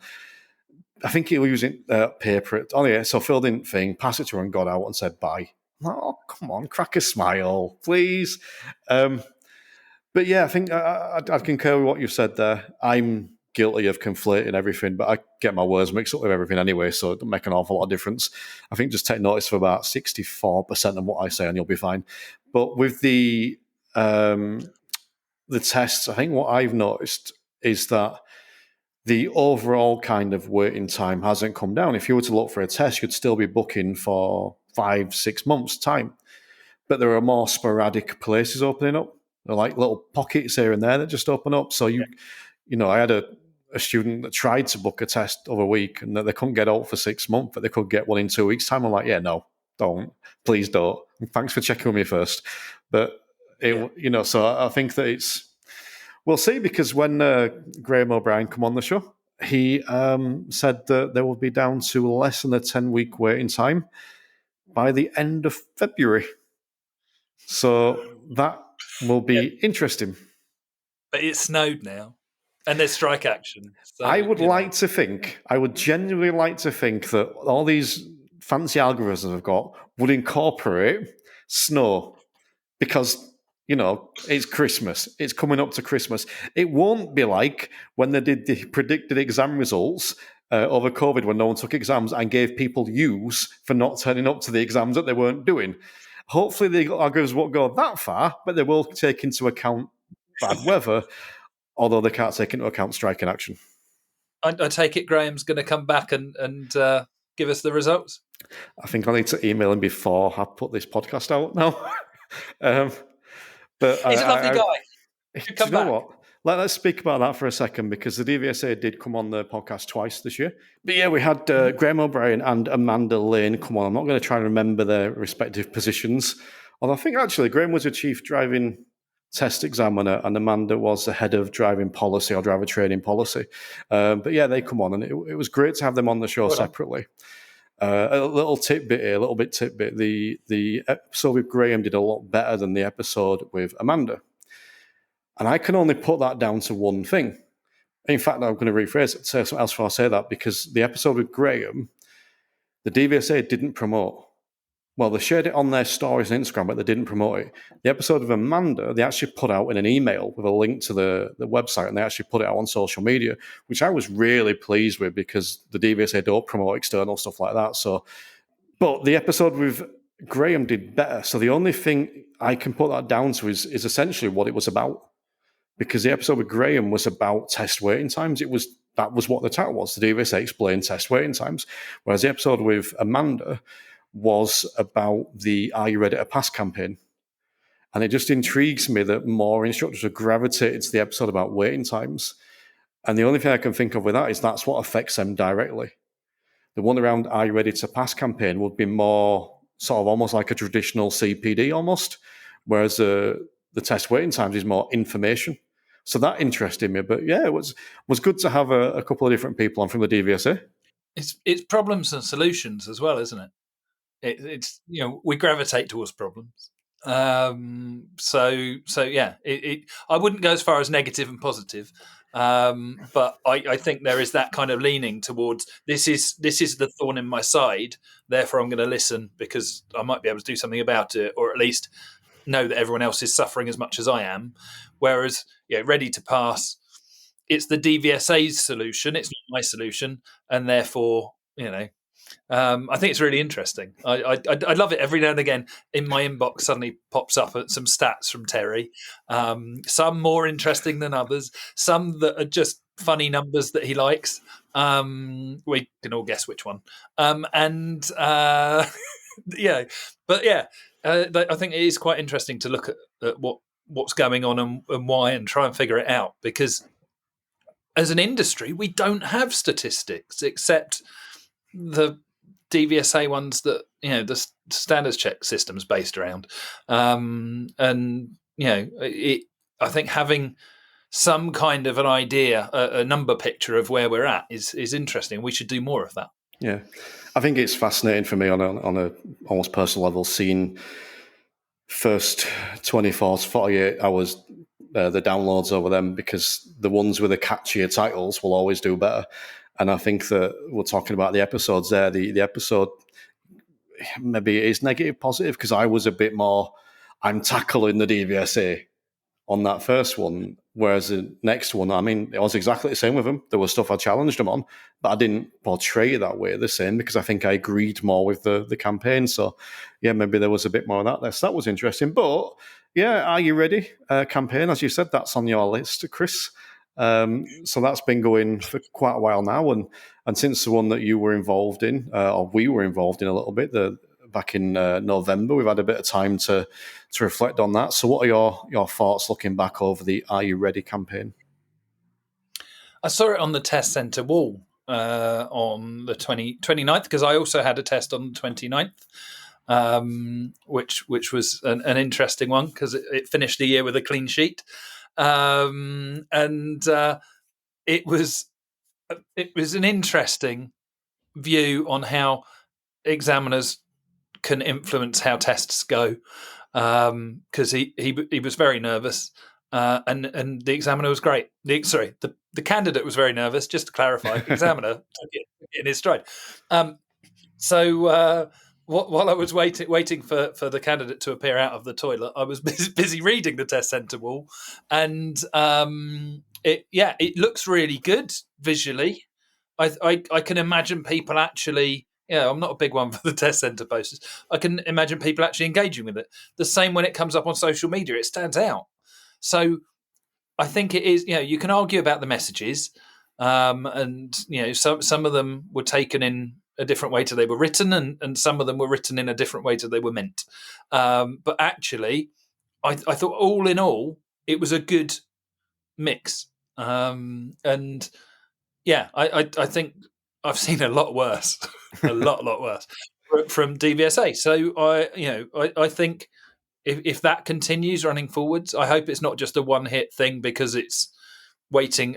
I think he was using paper. So filled in thing, passed it to her and got out and said bye. I'm like, oh, come on, crack a smile, please. But yeah, I think I'd concur with what you've said there. I'm guilty of conflating everything, but I get my words mixed up with everything anyway, so it doesn't make an awful lot of difference. I think just take notice of about 64% of what I say and you'll be fine. But with the tests, I think what I've noticed is that the overall kind of waiting time hasn't come down. If you were to look for a test, you'd still be booking for 5-6 months' time. But there are more sporadic places opening up. They're like little pockets here and there that just open up. So I had a student that tried to book a test over a week and that they couldn't get out for 6 months, but they could get one in 2 weeks' time. I'm like, yeah, no, don't. Please don't. Thanks for checking with me first. But, so I think that we'll see, because when Graham O'Brien come on the show, he said that they will be down to less than a 10-week waiting time by the end of February. So that will be interesting. But it snowed now, and there's strike action. So, I would genuinely like to think that all these fancy algorithms I've got would incorporate snow, because it's Christmas. It's coming up to Christmas. It won't be like when they did the predicted exam results over COVID, when no one took exams and gave people U's for not turning up to the exams that they weren't doing. Hopefully the algorithms won't go that far, but they will take into account bad weather, although they can't take into account strike in action. I take it Graham's going to come back and give us the results? I think I need to email him before I put this podcast out now. But he's a lovely guy. Do you know what? Let's speak about that for a second, because the DVSA did come on the podcast twice this year. But yeah, we had Graham O'Brien and Amanda Lane come on. I'm not going to try and remember their respective positions. Although I think actually Graham was a chief driving test examiner and Amanda was the head of driving policy or driver training policy. But yeah, they come on, and it was great to have them on the show separately. A little tidbit here, a little bit tidbit. The episode with Graham did a lot better than the episode with Amanda. And I can only put that down to one thing. In fact, I'm going to rephrase it, say something else before I say that, because the episode with Graham, the DVSA didn't promote. Well, they shared it on their stories on Instagram, but they didn't promote it. The episode of Amanda, they actually put out in an email with a link to the website, and they actually put it out on social media, which I was really pleased with, because the DVSA don't promote external stuff like that. But the episode with Graham did better. So the only thing I can put that down to is essentially what it was about. Because the episode with Graham was about test waiting times. That was what the title was. The DVSA explained test waiting times. Whereas the episode with Amanda was about the Are You Ready to Pass campaign. And it just intrigues me that more instructors have gravitated to the episode about waiting times. And the only thing I can think of with that is that's what affects them directly. The one around Are You Ready to Pass campaign would be more sort of almost like a traditional CPD almost, whereas the test waiting times is more information. So that interested me. But yeah, it was good to have a couple of different people on from the DVSA. It's problems and solutions as well, isn't it? It's we gravitate towards problems. So yeah, I wouldn't go as far as negative and positive, but I think there is that kind of leaning towards this is the thorn in my side, therefore I'm going to listen because I might be able to do something about it, or at least know that everyone else is suffering as much as I am. Whereas ready to pass, it's the DVSA's solution, it's not my solution, and therefore I think it's really interesting. I love it every now and again. In my inbox suddenly pops up some stats from Terry, some more interesting than others, some that are just funny numbers that he likes. We can all guess which one. I think it is quite interesting to look at what's going on and why, and try and figure it out, because as an industry we don't have statistics except the DVSA ones that the standards check system's based around, I think having some kind of an idea, a number picture of where we're at is interesting. We should do more of that. Yeah, I think it's fascinating for me on a almost personal level, seeing first 24 to 48 hours the downloads over them, because the ones with the catchier titles will always do better. And I think that we're talking about the episodes there. The episode maybe is negative, positive, because I was a bit more, I'm tackling the DVSA on that first one, whereas the next one, I mean, it was exactly the same with them. There was stuff I challenged them on, but I didn't portray it that way the same, because I think I agreed more with the campaign. So, yeah, maybe there was a bit more of that there. So that was interesting. But, yeah, Are You Ready? Campaign, as you said, that's on your list, Chris. So that's been going for quite a while now, and since the one that you were involved in, or we were involved in a little bit, back in November, we've had a bit of time to reflect on that. So what are your thoughts looking back over the Are You Ready campaign? I saw it on the test centre wall on the 29th, because I also had a test on the 29th, which was an interesting one, because it finished the year with a clean sheet. It was an interesting view on how examiners can influence how tests go, because he was very nervous, and the examiner was great. The candidate was very nervous. Just to clarify, the examiner took it in his stride. While I was waiting for the candidate to appear out of the toilet, I was busy reading the test centre wall, and it looks really good visually. I can imagine people actually. I'm not a big one for the test centre posters. I can imagine people actually engaging with it. The same when it comes up on social media, it stands out. So I think it is. You can argue about the messages, and some of them were taken in a different way to they were written, and some of them were written in a different way to they were meant. But actually, I thought all in all, it was a good mix. I think I've seen a lot worse, a lot worse from DVSA. So I think if that continues running forwards, I hope it's not just a one-hit thing because it's waiting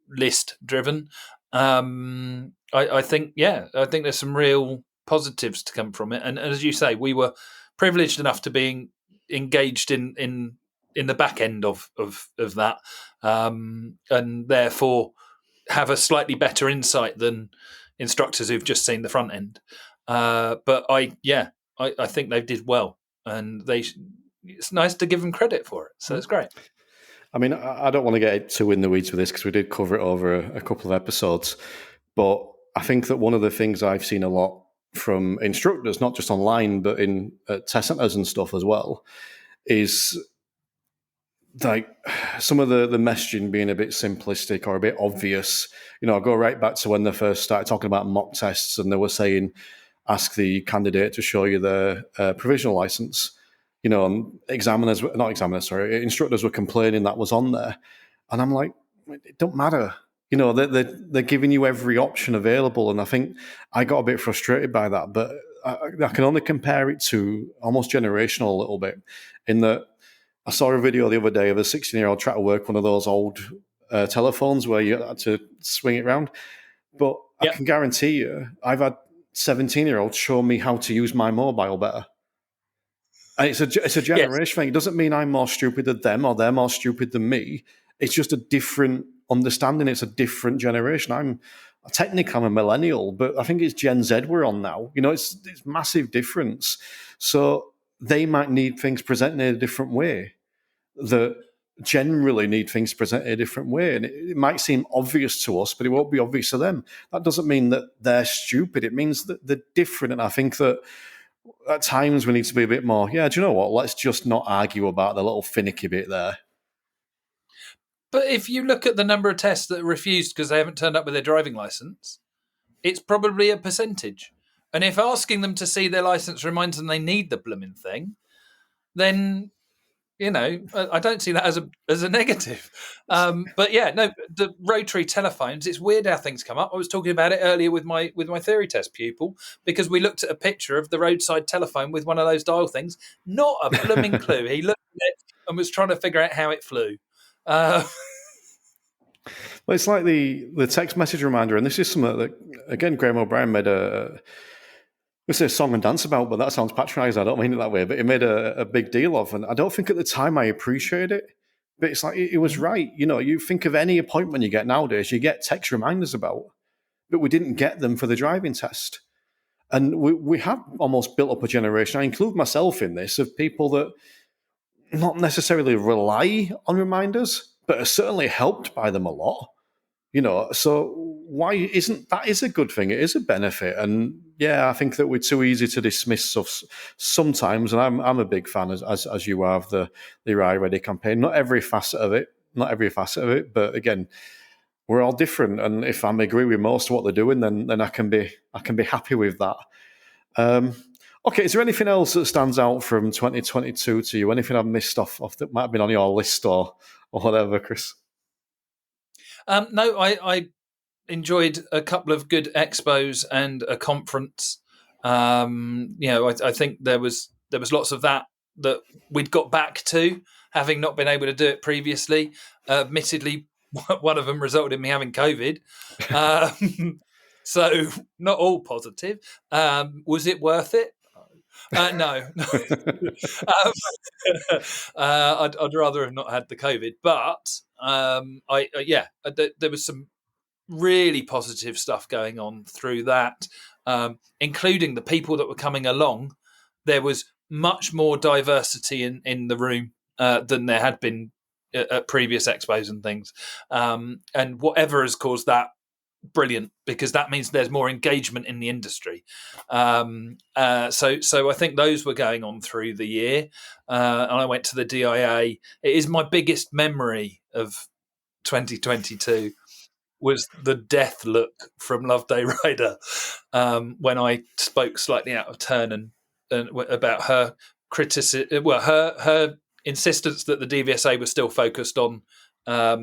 list driven. I think there's some real positives to come from it, and as you say, we were privileged enough to being engaged in the back end of that, and therefore have a slightly better insight than instructors who've just seen the front end. But I think they did well, and it's nice to give them credit for it. So it's great. I mean, I don't want to get too in the weeds with this because we did cover it over a couple of episodes, but I think that one of the things I've seen a lot from instructors, not just online, but in test centers and stuff as well, is like some of the messaging being a bit simplistic or a bit obvious. I go right back to when they first started talking about mock tests, and they were saying, ask the candidate to show you their provisional license. And instructors were complaining that was on there. And I'm like, it don't matter. They're giving you every option available. And I think I got a bit frustrated by that. But I can only compare it to almost generational a little bit, in that I saw a video the other day of a 16-year-old trying to work one of those old telephones where you had to swing it around. But I can guarantee you, I've had 17-year-olds show me how to use my mobile better. And it's a generation thing. It doesn't mean I'm more stupid than them or they're more stupid than me. It's just a different understanding. It's a different generation. I'm a millennial, but I think it's Gen Z we're on now. It's massive difference. So they might need things presented in a different way, that generally need things presented in a different way. And it might seem obvious to us, but it won't be obvious to them. That doesn't mean that they're stupid. It means that they're different. And I think that at times we need to be a bit more, do you know what? Let's just not argue about the little finicky bit there. But if you look at the number of tests that are refused because they haven't turned up with their driving license, it's probably a percentage. And if asking them to see their license reminds them they need the blooming thing, then, I don't see that as a negative. But yeah, no, the rotary telephones, it's weird how things come up. I was talking about it earlier with my theory test pupil, because we looked at a picture of the roadside telephone with one of those dial things. Not a blooming clue. He looked at it and was trying to figure out how it flew. Well, it's like the text message reminder, and this is something that, again, Graham O'Brien made a song and dance about, but that sounds patronising. I don't mean it that way, but he made a big deal of, and I don't think at the time I appreciated it, but it's like, it was right. You think of any appointment you get nowadays, you get text reminders about, but we didn't get them for the driving test. And we have almost built up a generation, I include myself in this, of people that not necessarily rely on reminders, but are certainly helped by them a lot. So why isn't that is a good thing? It is a benefit. And yeah, I think that we're too easy to dismiss stuff sometimes. And I'm a big fan, as you are, of the Ride Ready campaign. Not every facet of it, but again, we're all different. And if I agree with most of what they're doing, then I can be happy with that. Okay, is there anything else that stands out from 2022 to you? Anything I've missed off that might have been on your list or whatever, Chris? No, I enjoyed a couple of good expos and a conference. I think there was lots of that we'd got back to, having not been able to do it previously. Admittedly, one of them resulted in me having COVID. So not all positive. Was it worth it? No. I'd rather have not had the COVID, but there was some really positive stuff going on through that, including the people that were coming along. There was much more diversity in the room than there had been at previous expos and things. And whatever has caused that, brilliant, because that means there's more engagement in the industry. So I think those were going on through the year. And I went to the DIA. It is my biggest memory of 2022 was the death look from Loveday Rider when I spoke slightly out of turn and about her criticism, her insistence that the DVSA was still focused on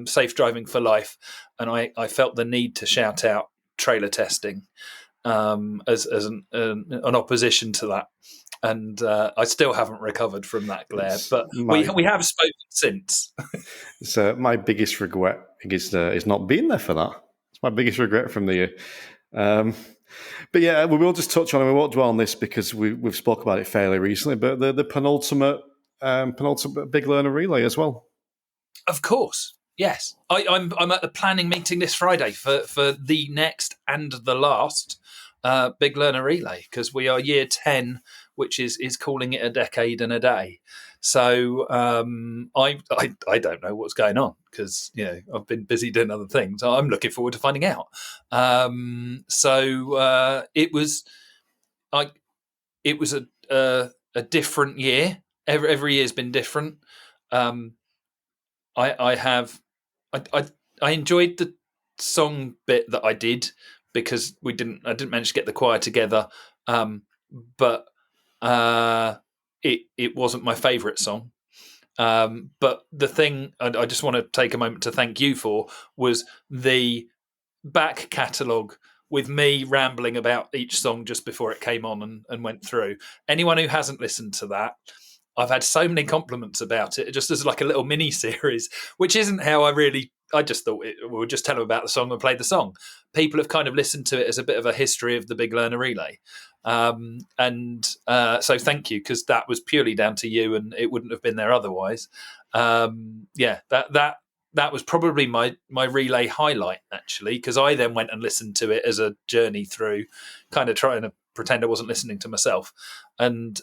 safe driving for life, and I felt the need to shout out trailer testing as an opposition to that, and I still haven't recovered from that glare. But we have spoken since. So my biggest regret is not being there for that. It's my biggest regret from the year. But yeah, we will just touch on it. We won't dwell on this because we've spoke about it fairly recently. But the penultimate big learner relay as well. Of course, yes. I'm at the planning meeting this Friday for the next and the last big learner relay, because we are year 10, which is calling it a decade and a day. So I don't know what's going on, because I've been busy doing other things. I'm looking forward to finding out. It was a different year. Every year's been different. I enjoyed the song bit that I did, because I didn't manage to get the choir together. But it wasn't my favourite song. But the thing I just want to take a moment to thank you for was the back catalogue with me rambling about each song just before it came on and went through. Anyone who hasn't listened to that, I've had so many compliments about it, just as like a little mini series, which isn't how I just thought we'll just tell them about the song and play the song. People have kind of listened to it as a bit of a history of the Big Learner Relay. So thank you, because that was purely down to you and it wouldn't have been there otherwise. That was probably my relay highlight, actually, because I then went and listened to it as a journey through, kind of trying to pretend I wasn't listening to myself. And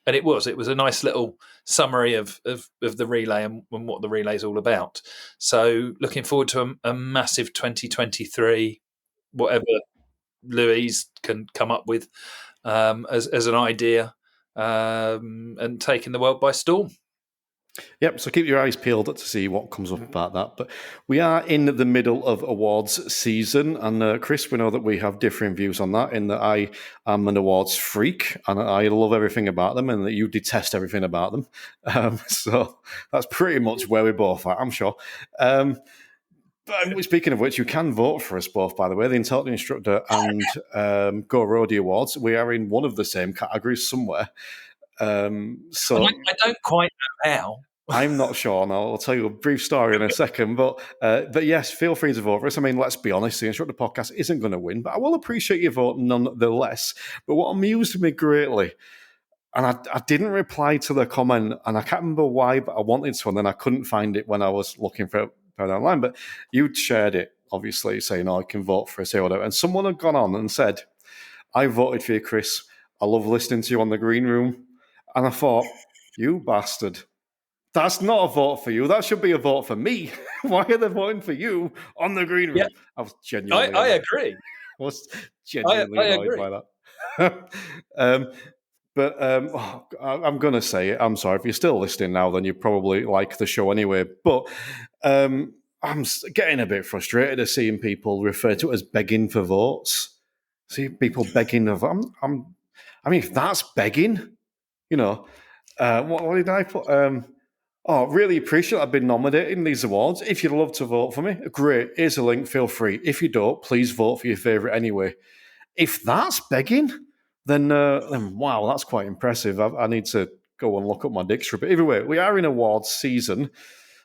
it was a nice little summary of the relay and what the relay is all about. So looking forward to a massive 2023, whatever Louise can come up with as an idea, and taking the world by storm. Yep, so keep your eyes peeled to see what comes up about that. But we are in the middle of awards season, and Chris, we know that we have differing views on that, in that I am an awards freak, and I love everything about them, and that you detest everything about them. So that's pretty much where we both are, I'm sure. But speaking of which, you can vote for us both, by the way, the Intelligent Instructor and Go Roadie Awards. We are in one of the same categories somewhere. So I don't quite know how. I'm not sure, and I'll tell you a brief story in a second. But yes, feel free to vote for us. I mean, let's be honest, the Instructor podcast isn't going to win, but I will appreciate your vote nonetheless. But what amused me greatly, and I didn't reply to the comment, and I can't remember why, but I wanted to, and then I couldn't find it when I was looking for it online. But you'd shared it, obviously, saying, I can vote for us or whatever. And someone had gone on and said, I voted for you, Chris. I love listening to you on the green room. And I thought, you bastard. That's not a vote for you. That should be a vote for me. Why are they voting for you on the green room? Yeah. I was genuinely I agree. I was genuinely annoyed by that. I'm going to say it. I'm sorry. If you're still listening now, then you probably like the show anyway. But I'm getting a bit frustrated at seeing people refer to it as begging for votes. See people begging of. I mean, if that's begging, what did I put? Really appreciate I've been nominated in these awards. If you'd love to vote for me, great. Here's a link. Feel free. If you don't, please vote for your favourite anyway. If that's begging, then wow, that's quite impressive. I need to go and look up my dictionary. But either way, we are in awards season.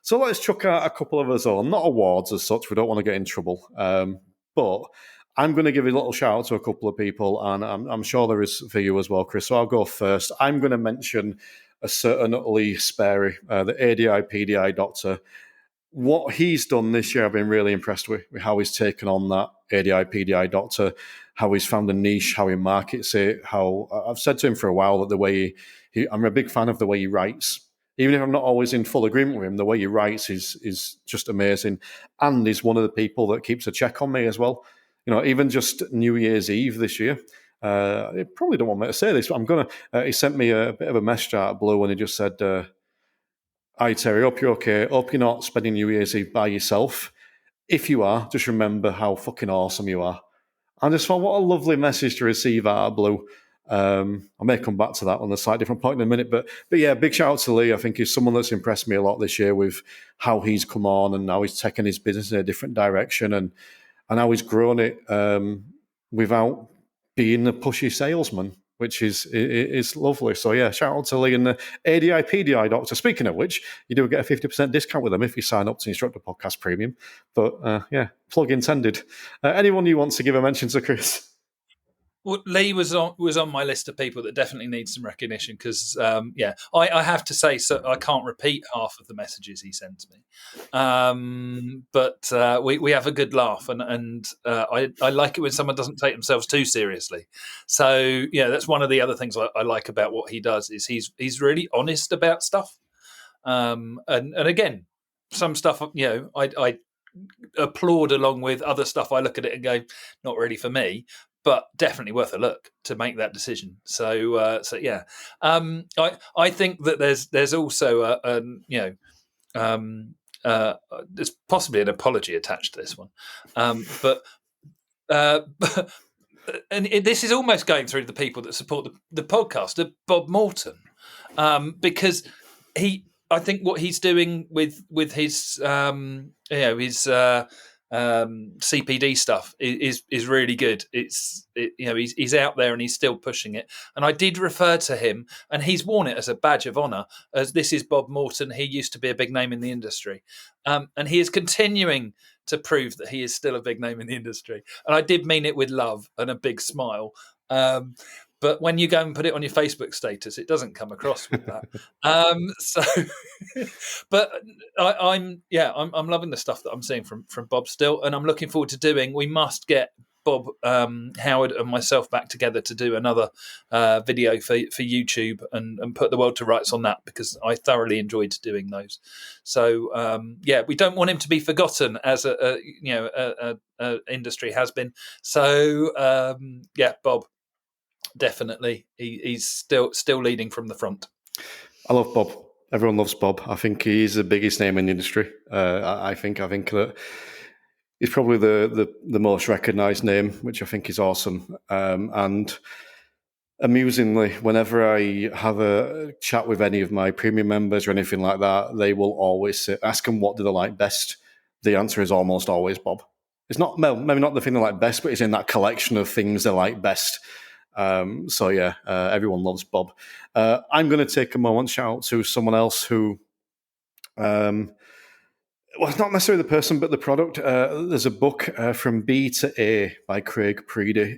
So let's chuck out a couple of us on. Not awards as such. We don't want to get in trouble. But I'm going to give a little shout out to a couple of people, and I'm sure there is for you as well, Chris. So I'll go first. I'm going to mention a certain Lee Sperry, the ADI PDI doctor. What he's done this year, I've been really impressed with how he's taken on that ADI PDI doctor, how he's found a niche, how he markets it. How I've said to him for a while that the way I'm a big fan of the way he writes. Even if I'm not always in full agreement with him, the way he writes is just amazing. And he's one of the people that keeps a check on me as well. Even just New Year's Eve this year. He probably don't want me to say this, but I'm going to... he sent me a bit of a message out of blue, and he just said, hi, Terry, hope you're okay. Hope you're not spending New Year's Eve by yourself. If you are, just remember how fucking awesome you are. I just thought, what a lovely message to receive out of blue. I may come back to that on a slightly different point in a minute, but yeah, big shout out to Lee. I think he's someone that's impressed me a lot this year with how he's come on and how he's taken his business in a different direction, and how he's grown it without being a pushy salesman, which is lovely. So yeah, shout out to Lee and the ADI PDI doctor. Speaking of which, you do get a 50% discount with them if you sign up to Instructor Podcast Premium. But yeah, plug intended. Anyone you want to give a mention to, Chris? Well, Lee was on my list of people that definitely need some recognition because, I have to say, so I can't repeat half of the messages he sends me, but we have a good laugh, and I like it when someone doesn't take themselves too seriously. So yeah, that's one of the other things I like about what he does is he's really honest about stuff, and again, some stuff I applaud along with other stuff. I look at it and go, not really for me. But definitely worth a look to make that decision. So yeah, I think that there's also there's possibly an apology attached to this one, and this is almost going through the people that support the podcast. Bob Morton, because I think what he's doing with his CPD stuff is really good. He's out there and he's still pushing it. And I did refer to him, and he's worn it as a badge of honour, as this is Bob Morton. He used to be a big name in the industry, and he is continuing to prove that he is still a big name in the industry. And I did mean it with love and a big smile. But when you go and put it on your Facebook status, it doesn't come across with that. But I'm loving the stuff that I'm seeing from Bob still, and I'm looking forward to doing. We must get Bob, Howard, and myself back together to do another video for YouTube and put the world to rights on that, because I thoroughly enjoyed doing those. So we don't want him to be forgotten as a industry has been. So Bob. Definitely, he's still leading from the front. I love Bob. Everyone loves Bob. I think he's the biggest name in the industry. I think that he's probably the most recognised name, which I think is awesome. And amusingly, whenever I have a chat with any of my premium members or anything like that, they will always ask them what do they like best. The answer is almost always Bob. It's not maybe not the thing they like best, but it's in that collection of things they like best. Everyone loves Bob. I'm going to take a moment to shout out to someone else who, it's not necessarily the person, but the product. There's a book from B to A by Craig Preedy.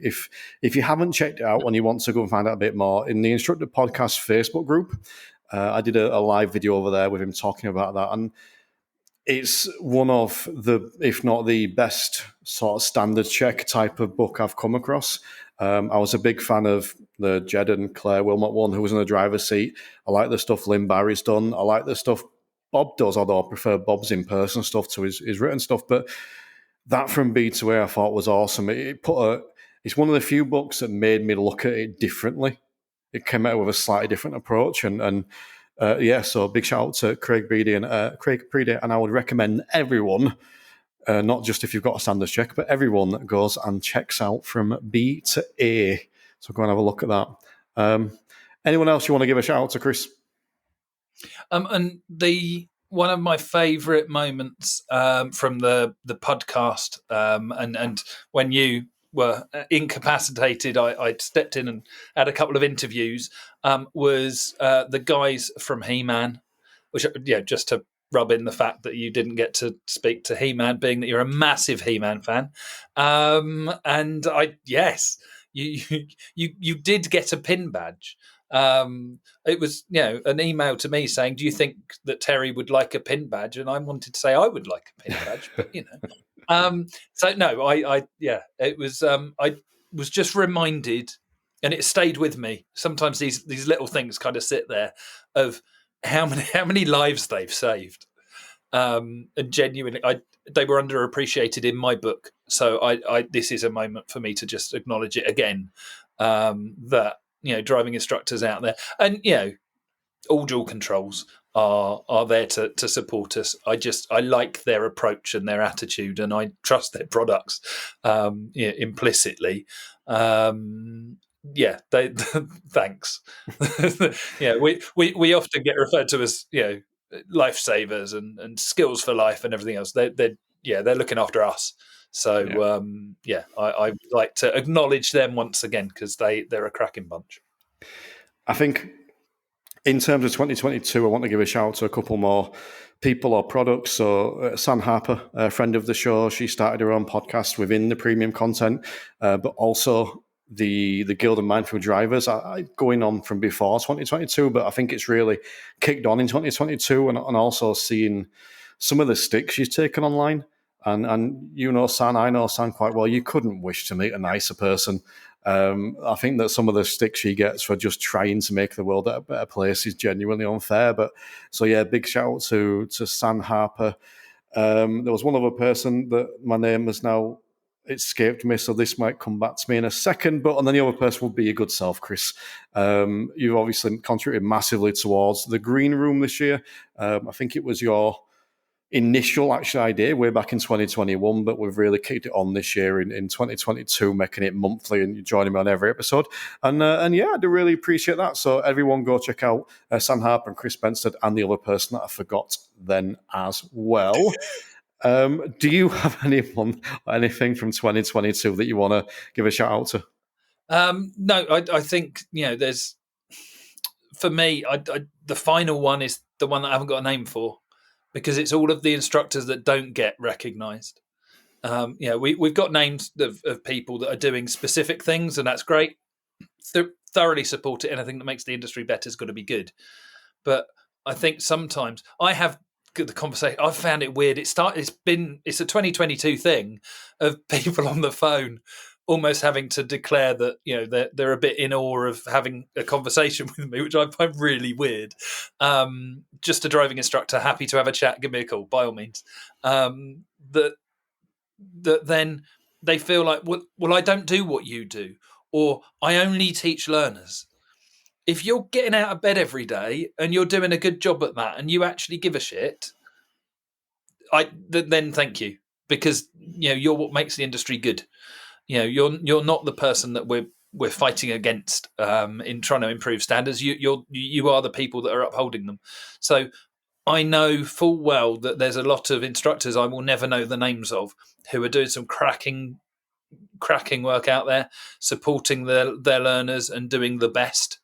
If you haven't checked it out and you want to go and find out a bit more, in the Instructor Podcast Facebook group, I did a live video over there with him talking about that, and it's one of the, if not the best sort of standard check type of book I've come across. I was a big fan of the Jed and Claire Wilmot one, who was in the driver's seat. I like the stuff Lynn Barry's done. I like the stuff Bob does, although I prefer Bob's in-person stuff to his written stuff. But that from B to A I thought was awesome. It's one of the few books that made me look at it differently. It came out with a slightly different approach. So big shout out to Craig Preedy, and I would recommend everyone, not just if you've got a standards check, but everyone that goes and checks out from B to A. So go and have a look at that. Anyone else you want to give a shout out to, Chris? And one of my favourite moments from the podcast, and when you were incapacitated, I stepped in and had a couple of interviews, was the guys from He-Man, which, just to rub in the fact that you didn't get to speak to He-Man, being that you're a massive He-Man fan. And you did get a pin badge. It was, an email to me saying, do you think that Terry would like a pin badge? And I wanted to say I would like a pin badge, but it was, I was just reminded, and it stayed with me. Sometimes these little things kind of sit there of how many lives they've saved. And genuinely, they were underappreciated in my book. So this is a moment for me to just acknowledge it again, that, driving instructors out there, and, all dual controls are there to support us. I like their approach and their attitude, and I trust their products implicitly. Thanks. We often get referred to as lifesavers and skills for life and everything else. They're looking after us. So I would like to acknowledge them once again, because they're a cracking bunch. I think in terms of 2022, I want to give a shout out to a couple more people or products. So San Harper, a friend of the show, she started her own podcast within the premium content, but also the Guild of Mindful Drivers, going on from before 2022, but I think it's really kicked on in 2022, and also seeing some of the sticks she's taken online. And San, I know San quite well. You couldn't wish to meet a nicer person. I think that some of the stick she gets for just trying to make the world a better place is genuinely unfair. But big shout out to San Harper. There was one other person that my name has now escaped me, so this might come back to me in a second. But and then the other person will be your good self, Chris. You've obviously contributed massively towards the green room this year. I think it was your initial actual idea way back in 2021, but we've really kicked it on this year in 2022, making it monthly and joining me on every episode. And yeah, I do really appreciate that. So everyone go check out Sam Harper and Chris Bensted and the other person that I forgot then as well. Do you have anything from 2022 that you want to give a shout out to? No, I think, there's, for me, the final one is the one that I haven't got a name for, because it's all of the instructors that don't get recognised. We've got names of people that are doing specific things, and that's great. Thoroughly support it. Anything that makes the industry better is going to be good. But I think sometimes I have the conversation. I've found it weird. It's a 2022 thing of people on the phone almost having to declare that they're a bit in awe of having a conversation with me, which I find really weird. Just a driving instructor, happy to have a chat. Give me a call, by all means. That then they feel like, well, I don't do what you do, or I only teach learners. If you're getting out of bed every day and you're doing a good job at that, and you actually give a shit, then thank you, because you're what makes the industry good. You're not the person that we're fighting against in trying to improve standards. You are the people that are upholding them. So I know full well that there's a lot of instructors I will never know the names of who are doing some cracking work out there, supporting their learners and doing the best,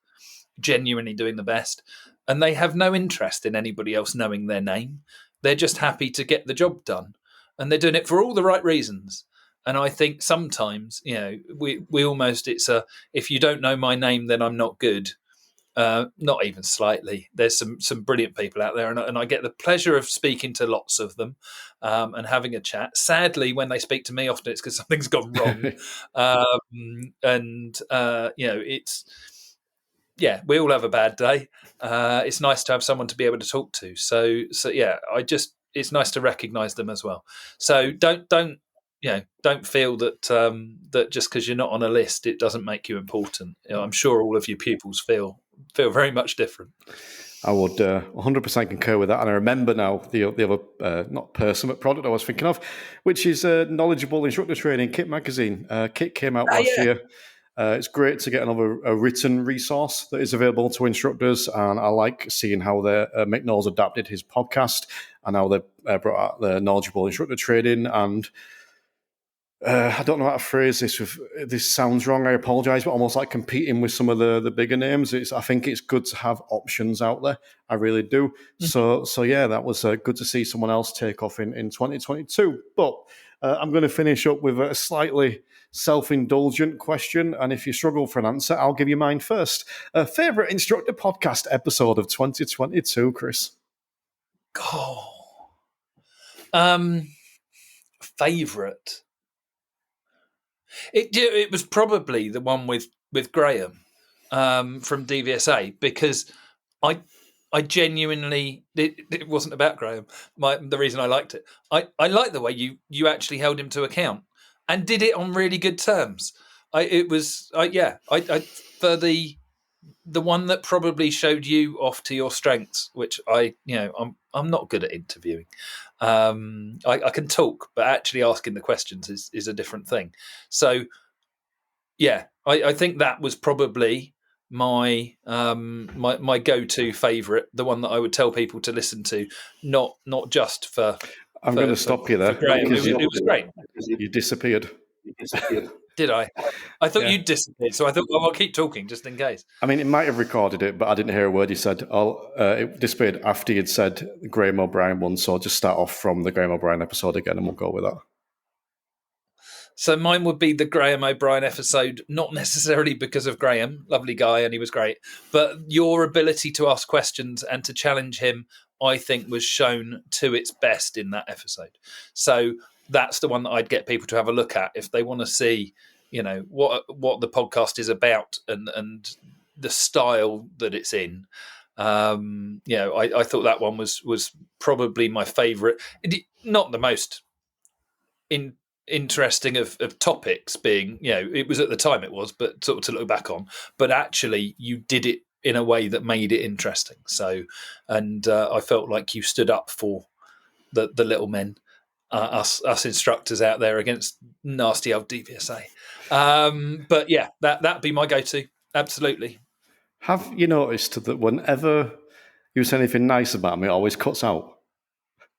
genuinely doing the best. And they have no interest in anybody else knowing their name. They're just happy to get the job done. And they're doing it for all the right reasons. And I think sometimes, we almost, if you don't know my name, then I'm not good. Not even slightly. There's some brilliant people out there, and I get the pleasure of speaking to lots of them and having a chat. Sadly, when they speak to me, often it's because something's gone wrong. We all have a bad day. It's nice to have someone to be able to talk to. So yeah, it's nice to recognise them as well. So don't feel that that just because you're not on a list, it doesn't make you important. I'm sure all of your pupils feel very much different. I would 100% concur with that. And I remember now the other, not person, but product I was thinking of, which is Knowledgeable Instructor Training Kit Magazine. Kit came out last year. It's great to get a written resource that is available to instructors. And I like seeing how Mick Knowles adapted his podcast and how they brought out the Knowledgeable Instructor Training. And I don't know how to phrase this. This sounds wrong, I apologise, but almost like competing with some of the bigger names. I think it's good to have options out there. I really do. So yeah, that was good to see someone else take off in 2022. But I'm going to finish up with a slightly self-indulgent question. And if you struggle for an answer, I'll give you mine first. Favourite instructor podcast episode of 2022, Chris? Favourite? It was probably the one with Graham from DVSA, because I genuinely, it wasn't about Graham. The reason I liked it, I liked the way you actually held him to account and did it on really good terms. For the one that probably showed you off to your strengths, which I'm not good at interviewing. I can talk, but actually asking the questions is a different thing. So yeah, I think that was probably my my go-to favourite, the one that I would tell people to listen to, not just for. I'm going to stop you there. It was great. You disappeared. Did I? I thought you'd disappeared, so I thought, well, I'll keep talking just in case. I mean, it might have recorded it, but I didn't hear a word you said. It disappeared after you'd said Graham O'Brien one, so I'll just start off from the Graham O'Brien episode again, and we'll go with that. So mine would be the Graham O'Brien episode, not necessarily because of Graham, lovely guy, and he was great, but your ability to ask questions and to challenge him, I think, was shown to its best in that episode. So that's the one that I'd get people to have a look at if they want to see, what the podcast is about and the style that it's in. I thought that one was probably my favourite. Not the most interesting of topics, being, it was at the time it was, but sort of to look back on. But actually, you did it in a way that made it interesting. So, and I felt like you stood up for the little men, us instructors out there against nasty old DVSA. But yeah, that'd be my go-to. Absolutely. Have you noticed that whenever you say anything nice about me, it always cuts out?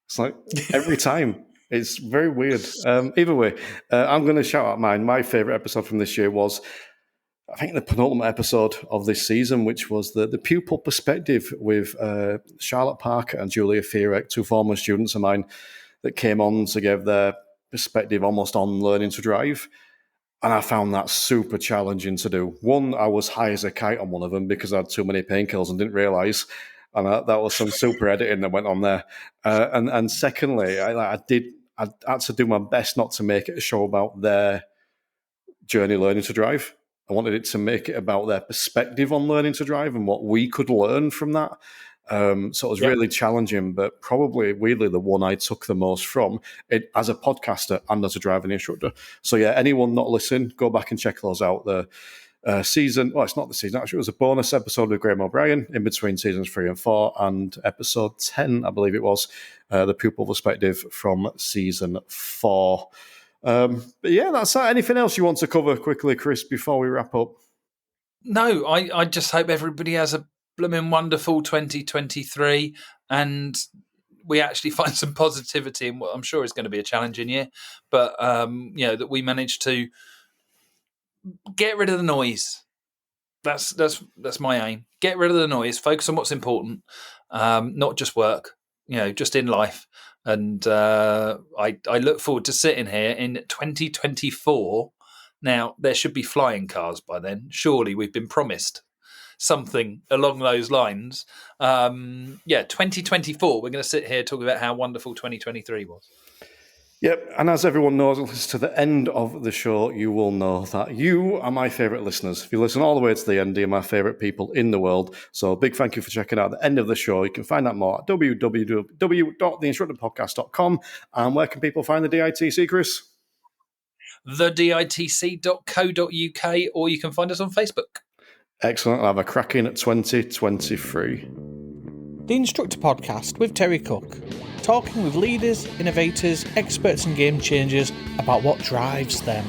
It's like every time. It's very weird. Either way, I'm going to shout out mine. My favourite episode from this year was, I think, the penultimate episode of this season, which was the pupil perspective with Charlotte Parker and Julia Fierek, two former students of mine that came on to give their perspective almost on learning to drive. And I found that super challenging to do. One, I was high as a kite on one of them because I had too many painkillers and didn't realise. And that was some super editing that went on there. And secondly, I had to do my best not to make it a show about their journey learning to drive. I wanted it to make it about their perspective on learning to drive and what we could learn from that. So it was really challenging, but probably, weirdly, the one I took the most from it as a podcaster and as a driving instructor. So yeah, anyone not listening, go back and check those out. The season, well, it's not the season, actually, it was a bonus episode with Graham O'Brien in between seasons 3 and 4, and episode 10, I believe it was, the pupil perspective from season 4. But yeah, that's that. Anything else you want to cover quickly, Chris, before we wrap up? No, I just hope everybody has a blooming wonderful 2023 and we actually find some positivity in what I'm sure is going to be a challenging year, but that we manage to get rid of the noise. That's my aim. Get rid of the noise, focus on what's important, not just work, just in life. And I look forward to sitting here in 2024. Now, there should be flying cars by then. Surely we've been promised something along those lines. 2024, we're going to sit here talking about how wonderful 2023 was. Yep, and as everyone knows, to the end of the show, you will know that you are my favourite listeners. If you listen all the way to the end, you're my favourite people in the world. So big thank you for checking out the end of the show. You can find out more at www.theinstructorpodcast.com. And where can people find the DITC, Chris? theditc.co.uk, or you can find us on Facebook. Excellent. I'll have a cracking 2023. The Instructor Podcast with Terry Cook. Talking with leaders, innovators, experts and game changers about what drives them.